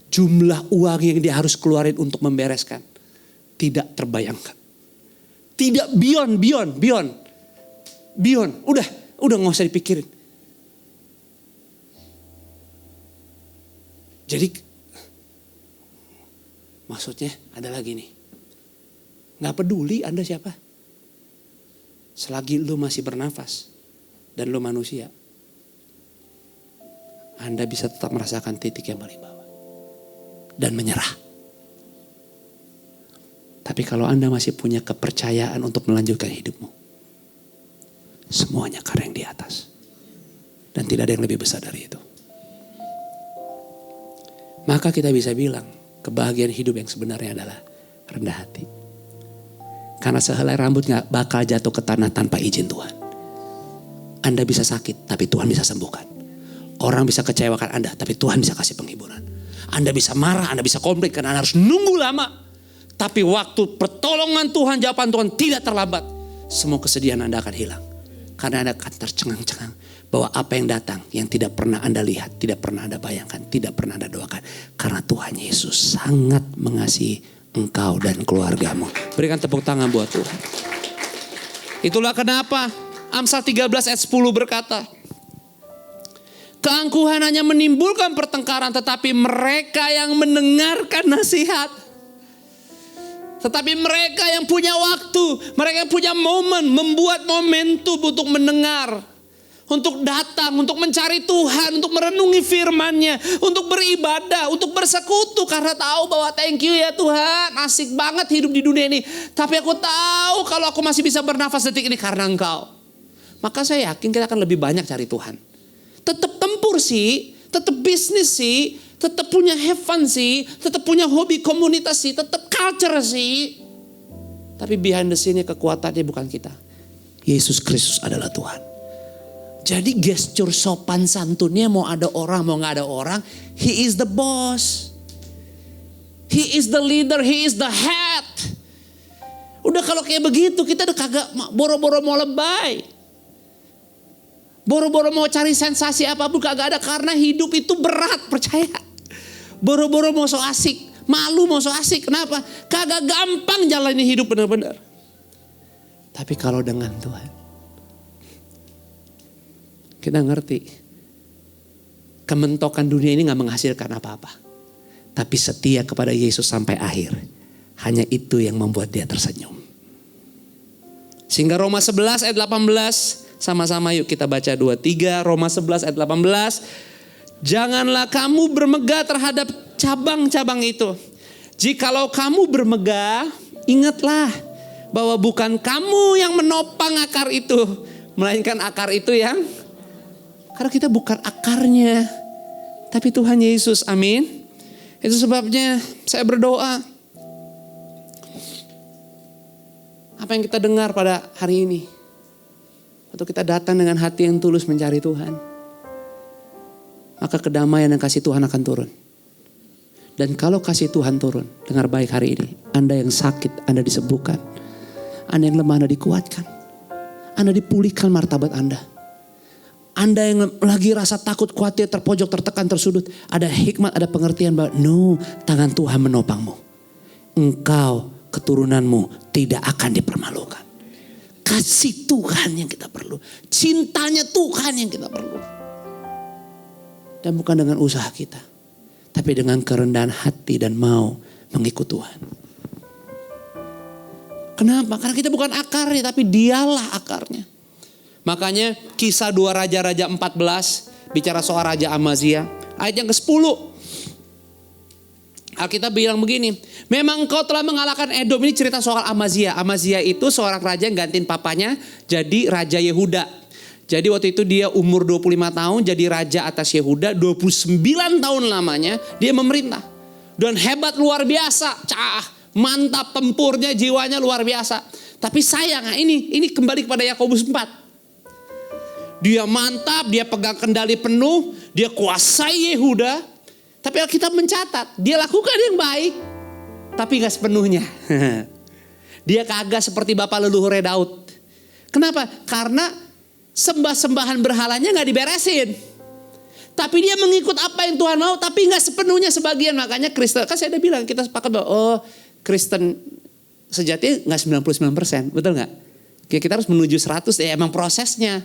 jumlah uang yang dia harus keluarin untuk membereskan tidak terbayangkan. Tidak beyond. Udah gak usah dipikirin. Jadi maksudnya adalah gini. Gak peduli Anda siapa. Selagi lu masih bernafas dan lu manusia, Anda bisa tetap merasakan titik yang paling bawah dan menyerah. Tapi kalau Anda masih punya kepercayaan untuk melanjutkan hidupmu, semuanya karena yang di atas. Dan tidak ada yang lebih besar dari itu. Maka kita bisa bilang kebahagiaan hidup yang sebenarnya adalah rendah hati. Karena sehelai rambut gak bakal jatuh ke tanah tanpa izin Tuhan. Anda bisa sakit tapi Tuhan bisa sembuhkan. Orang bisa kecewakan Anda tapi Tuhan bisa kasih penghiburan. Anda bisa marah, Anda bisa konflik karena Anda harus nunggu lama. Tapi waktu pertolongan Tuhan, jawaban Tuhan tidak terlambat. Semua kesedihan Anda akan hilang. Karena Anda akan tercengang-cengang bahwa apa yang datang yang tidak pernah Anda lihat, tidak pernah Anda bayangkan, tidak pernah Anda doakan. Karena Tuhan Yesus sangat mengasihi engkau dan keluargamu. Berikan tepuk tangan buat Tuhan. Itulah kenapa Amsal 13 ayat 10 berkata, keangkuhan hanya menimbulkan pertengkaran, tetapi mereka yang mendengarkan nasihat. Tetapi mereka yang punya waktu, mereka yang punya momen, membuat momentum untuk mendengar. untuk datang, untuk mencari Tuhan, untuk merenungi firman-Nya, untuk beribadah, untuk bersekutu karena tahu bahwa thank you ya Tuhan, asik banget hidup di dunia ini. Tapi aku tahu kalau aku masih bisa bernafas detik ini karena Engkau. Maka saya yakin kita akan lebih banyak cari Tuhan. Tetap tempur sih, tetap bisnis sih, tetap punya have fun sih, tetap punya hobi komunitas sih, tetap culture sih. Tapi behind the scene-nya kekuatannya bukan kita. Yesus Kristus adalah Tuhan. Jadi gesture sopan santunnya mau ada orang mau gak ada orang. He is the boss. He is the leader. He is the head. Udah kalau kayak begitu kita udah kagak boro-boro mau lebay. Boro-boro mau cari sensasi apapun kagak ada. Karena hidup itu berat, percaya. Boro-boro mau so asik. Malu mau so asik. Kenapa? Kagak gampang jalani hidup benar-benar. Tapi kalau dengan Tuhan, kita ngerti. Kementokan dunia ini gak menghasilkan apa-apa. Tapi setia kepada Yesus sampai akhir. Hanya itu yang membuat dia tersenyum. Sehingga Roma 11 ayat 18. Sama-sama yuk kita baca 2-3. Roma 11 ayat 18. Janganlah kamu bermegah terhadap cabang-cabang itu. Jikalau kamu bermegah, ingatlah bahwa bukan kamu yang menopang akar itu. Melainkan akar itu yang... Karena kita bukan akarnya. Tapi Tuhan Yesus, amin. Itu sebabnya saya berdoa. Apa yang kita dengar pada hari ini. Atau kita datang dengan hati yang tulus mencari Tuhan. Maka kedamaian dan kasih Tuhan akan turun. Dan kalau kasih Tuhan turun, dengar baik hari ini. Anda yang sakit, Anda disembuhkan. Anda yang lemah, Anda dikuatkan. Anda dipulihkan martabat Anda. Anda yang lagi rasa takut, khawatir, terpojok, tertekan, tersudut. Ada hikmat, ada pengertian bahwa no, tangan Tuhan menopangmu. Engkau, keturunanmu tidak akan dipermalukan. Kasih Tuhan yang kita perlu. Cintanya Tuhan yang kita perlu. Dan bukan dengan usaha kita. Tapi dengan kerendahan hati dan mau mengikut Tuhan. Kenapa? Karena kita bukan akarnya, tapi dialah akarnya. Makanya kisah 2 Raja-Raja 14 bicara soal Raja Amazia. Ayat yang ke-10. Alkitab bilang begini. Memang engkau telah mengalahkan Edom. Ini cerita soal Amazia. Amazia itu seorang raja yang gantiin papanya jadi Raja Yehuda. Jadi waktu itu dia umur 25 tahun jadi raja atas Yehuda. 29 tahun lamanya dia memerintah. Dan hebat luar biasa. Mantap tempurnya, jiwanya luar biasa. Tapi sayang ini kembali kepada Yakobus 4. Dia mantap, dia pegang kendali penuh, dia kuasai Yehuda. Tapi Alkitab mencatat, dia lakukan yang baik, tapi gak sepenuhnya. Dia kagak seperti bapak leluhurnya Daud. Kenapa? Karena sembah-sembahan berhalanya gak diberesin. Tapi dia mengikut apa yang Tuhan mau, tapi gak sepenuhnya sebagian. Makanya Kristen, kan saya udah bilang, kita sepakat bahwa Kristen sejati gak 99%, betul gak? Kita harus menuju 100, ya emang prosesnya.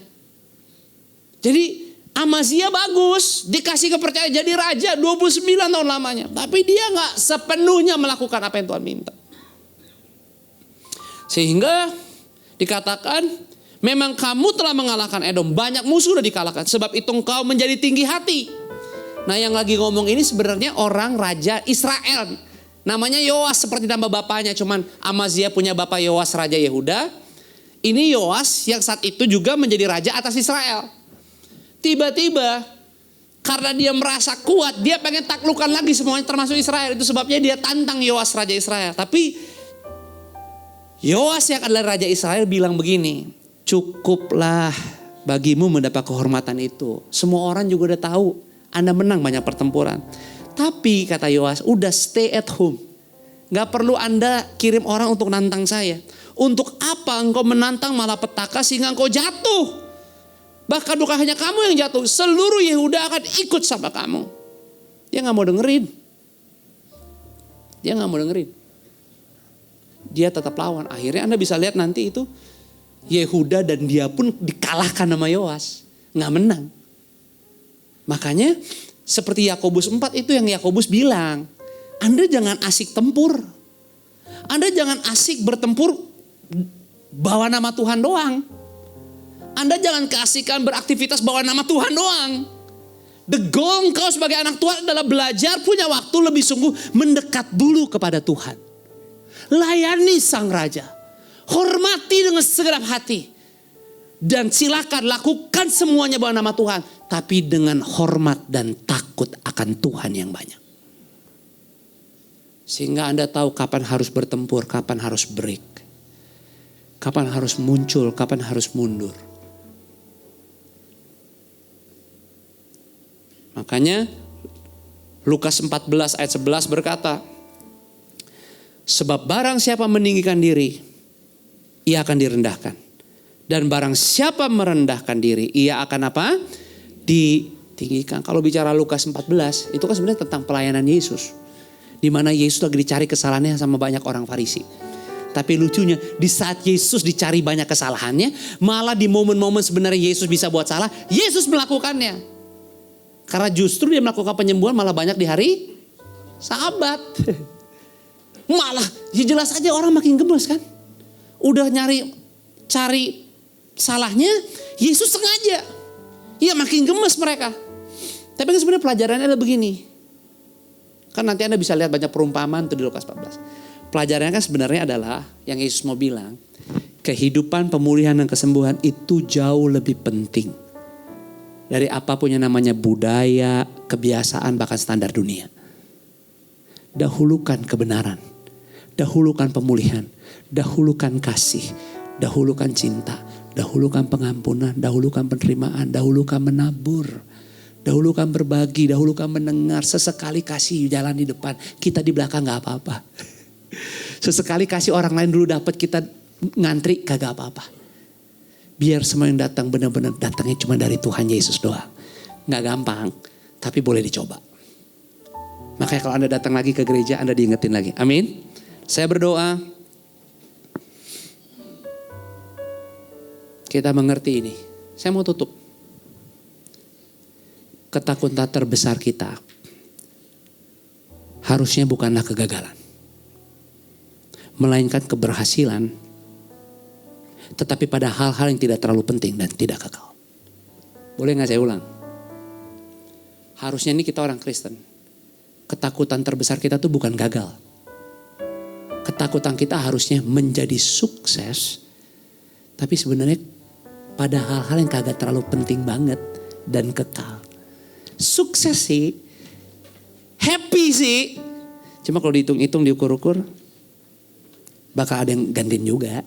Jadi Amazia bagus, dikasih kepercayaan jadi raja 29 tahun lamanya. Tapi dia gak sepenuhnya melakukan apa yang Tuhan minta. Sehingga dikatakan memang kamu telah mengalahkan Edom. Banyak musuh sudah dikalahkan. Sebab itu engkau menjadi tinggi hati. Nah yang lagi ngomong ini sebenarnya orang raja Israel. Namanya Yoas seperti nama bapaknya. Cuman Amazia punya bapak Yoas raja Yehuda. Ini Yoas yang saat itu juga menjadi raja atas Israel. Tiba-tiba karena dia merasa kuat, dia pengen taklukkan lagi semuanya termasuk Israel. Itu sebabnya dia tantang Yoas raja Israel. Tapi Yoas yang adalah raja Israel bilang begini, cukuplah bagimu mendapat kehormatan itu. Semua orang juga udah tahu Anda menang banyak pertempuran. Tapi kata Yoas, udah stay at home. Gak perlu Anda kirim orang untuk nantang saya. Untuk apa engkau menantang malapetaka sehingga engkau jatuh? Bahkan bukan hanya kamu yang jatuh, seluruh Yehuda akan ikut sama kamu. Dia gak mau dengerin. Dia tetap lawan. Akhirnya Anda bisa lihat nanti itu Yehuda dan dia pun dikalahkan sama Yoas. Gak menang. Makanya seperti Yakobus 4 itu yang Yakobus bilang. Anda jangan asik tempur. Anda jangan asik bertempur bawa nama Tuhan doang. Anda jangan keasikan beraktivitas bawa nama Tuhan doang. The goal engkau sebagai anak Tuhan adalah belajar punya waktu lebih sungguh mendekat dulu kepada Tuhan. Layani Sang Raja. Hormati dengan segenap hati. Dan silakan lakukan semuanya bawa nama Tuhan. Tapi dengan hormat dan takut akan Tuhan yang banyak. Sehingga Anda tahu kapan harus bertempur, kapan harus break. Kapan harus muncul, kapan harus mundur. Makanya Lukas 14 ayat 11 berkata, sebab barang siapa meninggikan diri, ia akan direndahkan. Dan barang siapa merendahkan diri, ia akan apa? Ditinggikan. Kalau bicara Lukas 14, itu kan sebenarnya tentang pelayanan Yesus. Di mana Yesus lagi dicari kesalahannya sama banyak orang Farisi. Tapi lucunya di saat Yesus dicari banyak kesalahannya, malah di momen-momen sebenarnya Yesus bisa buat salah, Yesus melakukannya. Karena justru dia melakukan penyembuhan malah banyak di hari Sabat. Malah ya jelas aja orang makin gemes kan. Udah cari salahnya, Yesus sengaja. Ya makin gemes mereka. Tapi kan sebenarnya pelajarannya adalah begini. Kan nanti Anda bisa lihat banyak perumpamaan tuh di Lukas 14. Pelajarannya kan sebenarnya adalah yang Yesus mau bilang. Kehidupan, pemulihan, dan kesembuhan itu jauh lebih penting. Dari apapun yang namanya budaya, kebiasaan, bahkan standar dunia. Dahulukan kebenaran. Dahulukan pemulihan. Dahulukan kasih. Dahulukan cinta. Dahulukan pengampunan. Dahulukan penerimaan. Dahulukan menabur. Dahulukan berbagi. Dahulukan mendengar. Sesekali kasih jalan di depan. Kita di belakang gak apa-apa. Sesekali kasih orang lain dulu dapat, kita ngantri kagak apa-apa. Biar semua yang datang benar-benar datangnya cuma dari Tuhan Yesus doang. Gak gampang, tapi boleh dicoba. Makanya kalau Anda datang lagi ke gereja, Anda diingetin lagi. Amin. Saya berdoa, kita mengerti ini. Saya mau tutup. Ketakutan terbesar kita harusnya bukanlah kegagalan, melainkan keberhasilan, tetapi pada hal-hal yang tidak terlalu penting dan tidak kekal. Boleh gak saya ulang? Harusnya ini kita orang Kristen, ketakutan terbesar kita tuh bukan gagal. Ketakutan kita harusnya menjadi sukses, tapi sebenarnya pada hal-hal yang kagak terlalu penting banget dan kekal. Sukses sih, happy sih, cuma kalau dihitung-hitung, diukur-ukur, bakal ada yang gantiin juga.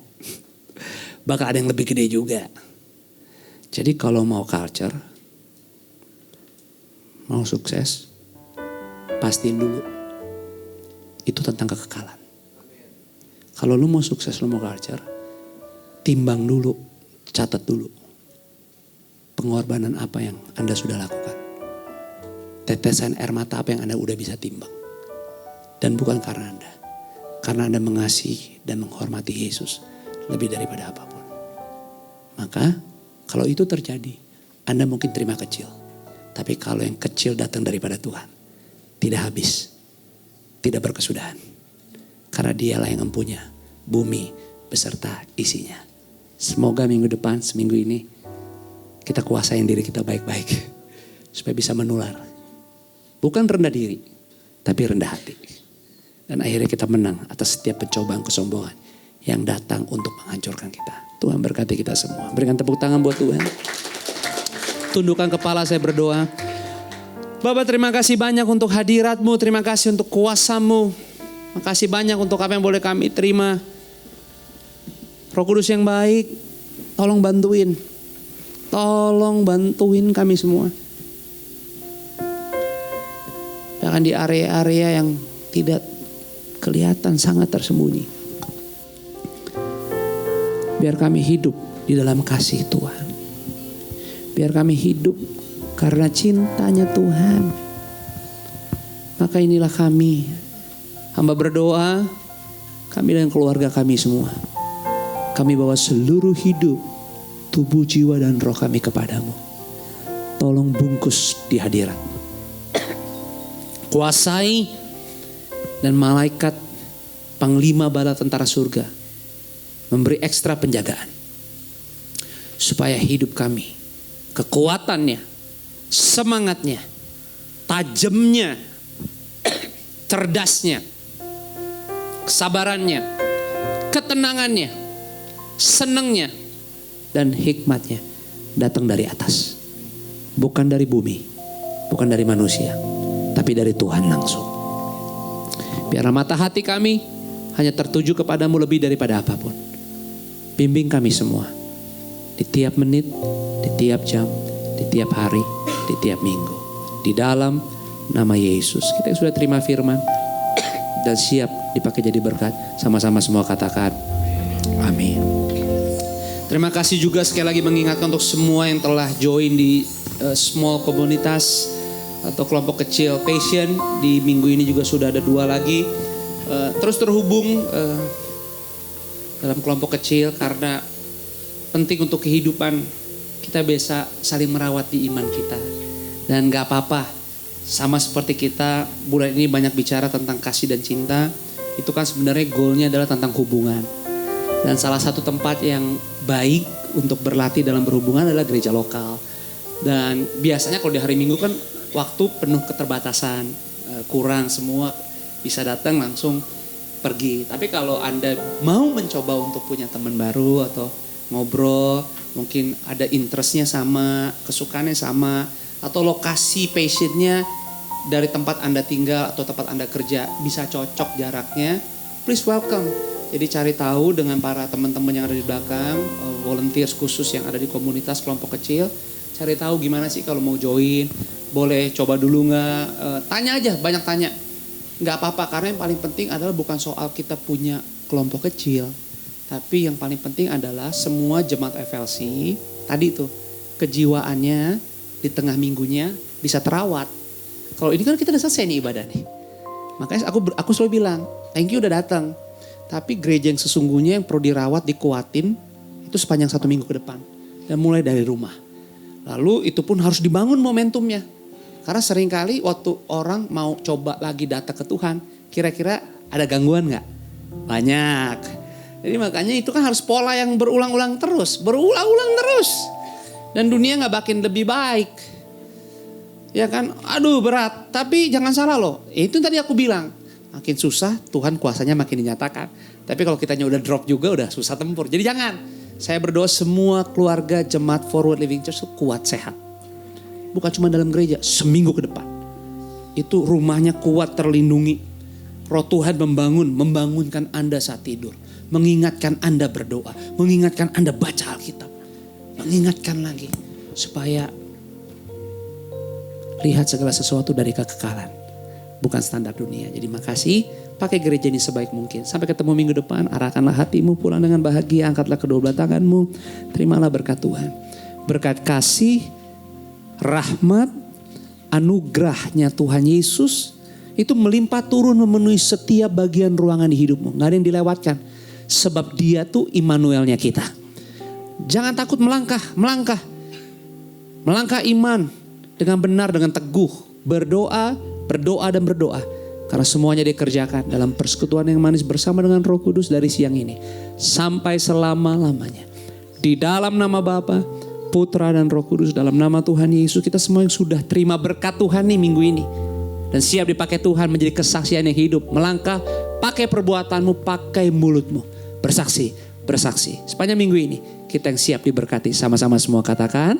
Bakal ada yang lebih gede juga. Jadi kalau mau culture, mau sukses, pastiin dulu. Itu tentang kekekalan. Kalau lu mau sukses, lu mau culture, timbang dulu, catat dulu. Pengorbanan apa yang Anda sudah lakukan. Tetesan air mata apa yang Anda udah bisa timbang. Dan bukan karena Anda. Karena Anda mengasihi dan menghormati Yesus lebih daripada apapun. Maka kalau itu terjadi, Anda mungkin terima kecil. Tapi kalau yang kecil datang daripada Tuhan, tidak habis, tidak berkesudahan. Karena dialah yang mempunyai bumi beserta isinya. Semoga minggu depan, seminggu ini, kita kuasain diri kita baik-baik. Supaya bisa menular. Bukan rendah diri, tapi rendah hati. Dan akhirnya kita menang atas setiap pencobaan kesombongan yang datang untuk menghancurkan kita. Tuhan berkati kita semua. Berikan tepuk tangan buat Tuhan. Tundukkan kepala, saya berdoa. Bapa, terima kasih banyak untuk hadirat-Mu. Terima kasih untuk kuasa-Mu. Makasih banyak untuk apa yang boleh kami terima. Roh Kudus yang baik, tolong bantuin. Tolong bantuin kami semua. Bahkan di area-area yang tidak kelihatan, sangat tersembunyi. Biar kami hidup di dalam kasih Tuhan. Biar kami hidup karena cintanya Tuhan. Maka inilah kami. Hamba berdoa, kami dan keluarga kami semua. Kami bawa seluruh hidup, tubuh, jiwa, dan roh kami kepadamu. Tolong bungkus di hadirat. Kuasai dan malaikat panglima bala tentara surga memberi ekstra penjagaan supaya hidup kami, kekuatannya, semangatnya, tajamnya, cerdasnya, kesabarannya, ketenangannya, senangnya, dan hikmatnya datang dari atas. Bukan dari bumi, bukan dari manusia, tapi dari Tuhan langsung. Biarlah mata hati kami hanya tertuju kepadamu lebih daripada apapun. Bimbing kami semua di tiap menit, di tiap jam, di tiap hari, di tiap minggu. Di dalam nama Yesus kita yang sudah terima firman dan siap dipakai jadi berkat, sama-sama semua katakan amin. Terima kasih juga sekali lagi mengingatkan untuk semua yang telah join di small komunitas atau kelompok kecil Passion. Di minggu ini juga sudah ada 2 lagi. Terus terhubung dalam kelompok kecil karena penting untuk kehidupan kita bisa saling merawat di iman kita. Dan gak apa-apa, sama seperti kita bulan ini banyak bicara tentang kasih dan cinta. Itu kan sebenarnya goalnya adalah tentang hubungan. Dan salah satu tempat yang baik untuk berlatih dalam berhubungan adalah gereja lokal. Dan biasanya kalau di hari Minggu kan waktu penuh keterbatasan, kurang, semua bisa datang langsung pergi. Tapi kalau Anda mau mencoba untuk punya teman baru atau ngobrol, mungkin ada interestnya sama, kesukaannya sama, atau lokasi passionnya dari tempat Anda tinggal atau tempat Anda kerja bisa cocok jaraknya, please welcome. Jadi cari tahu dengan para teman-teman yang ada di belakang, volunteers khusus yang ada di komunitas kelompok kecil. Cari tahu gimana sih kalau mau join, boleh coba dulu nggak? Tanya aja, banyak tanya. Nggak apa-apa, karena yang paling penting adalah bukan soal kita punya kelompok kecil. Tapi yang paling penting adalah semua jemaat FLC, tadi tuh kejiwaannya di tengah minggunya bisa terawat. Kalau ini kan kita udah selesai nih ibadah nih. Makanya aku selalu bilang, thank you udah datang. Tapi gereja yang sesungguhnya yang perlu dirawat, dikuatin, itu sepanjang 1 minggu ke depan. Dan mulai dari rumah. Lalu itu pun harus dibangun momentumnya. Karena seringkali waktu orang mau coba lagi datang ke Tuhan, kira-kira ada gangguan gak? Banyak. Jadi makanya itu kan harus pola yang berulang-ulang terus. Berulang-ulang terus. Dan dunia gak makin lebih baik. Ya kan, aduh berat. Tapi jangan salah loh, itu tadi aku bilang. Makin susah, Tuhan kuasanya makin dinyatakan. Tapi kalau kitanya udah drop juga, udah susah tempur. Jadi jangan. Saya berdoa semua keluarga jemaat Forward Living Church itu kuat, sehat. Bukan cuma dalam gereja, seminggu ke depan. Itu rumahnya kuat, terlindungi. Roh Tuhan membangunkan Anda saat tidur. Mengingatkan Anda berdoa. Mengingatkan Anda baca Alkitab. Mengingatkan lagi. Supaya lihat segala sesuatu dari kekekalan. Bukan standar dunia. Jadi makasih, pakai gereja ini sebaik mungkin. Sampai ketemu minggu depan, arahkanlah hatimu pulang dengan bahagia, angkatlah kedua belah tanganmu, terimalah berkat Tuhan. Berkat kasih, rahmat, anugerahnya Tuhan Yesus, itu melimpah turun memenuhi setiap bagian ruangan di hidupmu. Gak ada yang dilewatkan. Sebab dia tuh Immanuelnya kita. Jangan takut melangkah. Melangkah iman dengan benar, dengan teguh. Berdoa dan berdoa. Karena semuanya dikerjakan dalam persekutuan yang manis bersama dengan Roh Kudus dari siang ini. Sampai selama-lamanya. Di dalam nama Bapa, Putra dan Roh Kudus, dalam nama Tuhan Yesus. Kita semua yang sudah terima berkat Tuhan nih minggu ini. Dan siap dipakai Tuhan menjadi kesaksian yang hidup. Melangkah, pakai perbuatanmu, pakai mulutmu. Bersaksi. Sepanjang minggu ini kita yang siap diberkati. Sama-sama semua katakan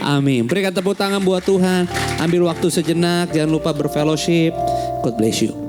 amin. Berikan tepuk tangan buat Tuhan. Ambil waktu sejenak. Jangan lupa berfellowship. God bless you.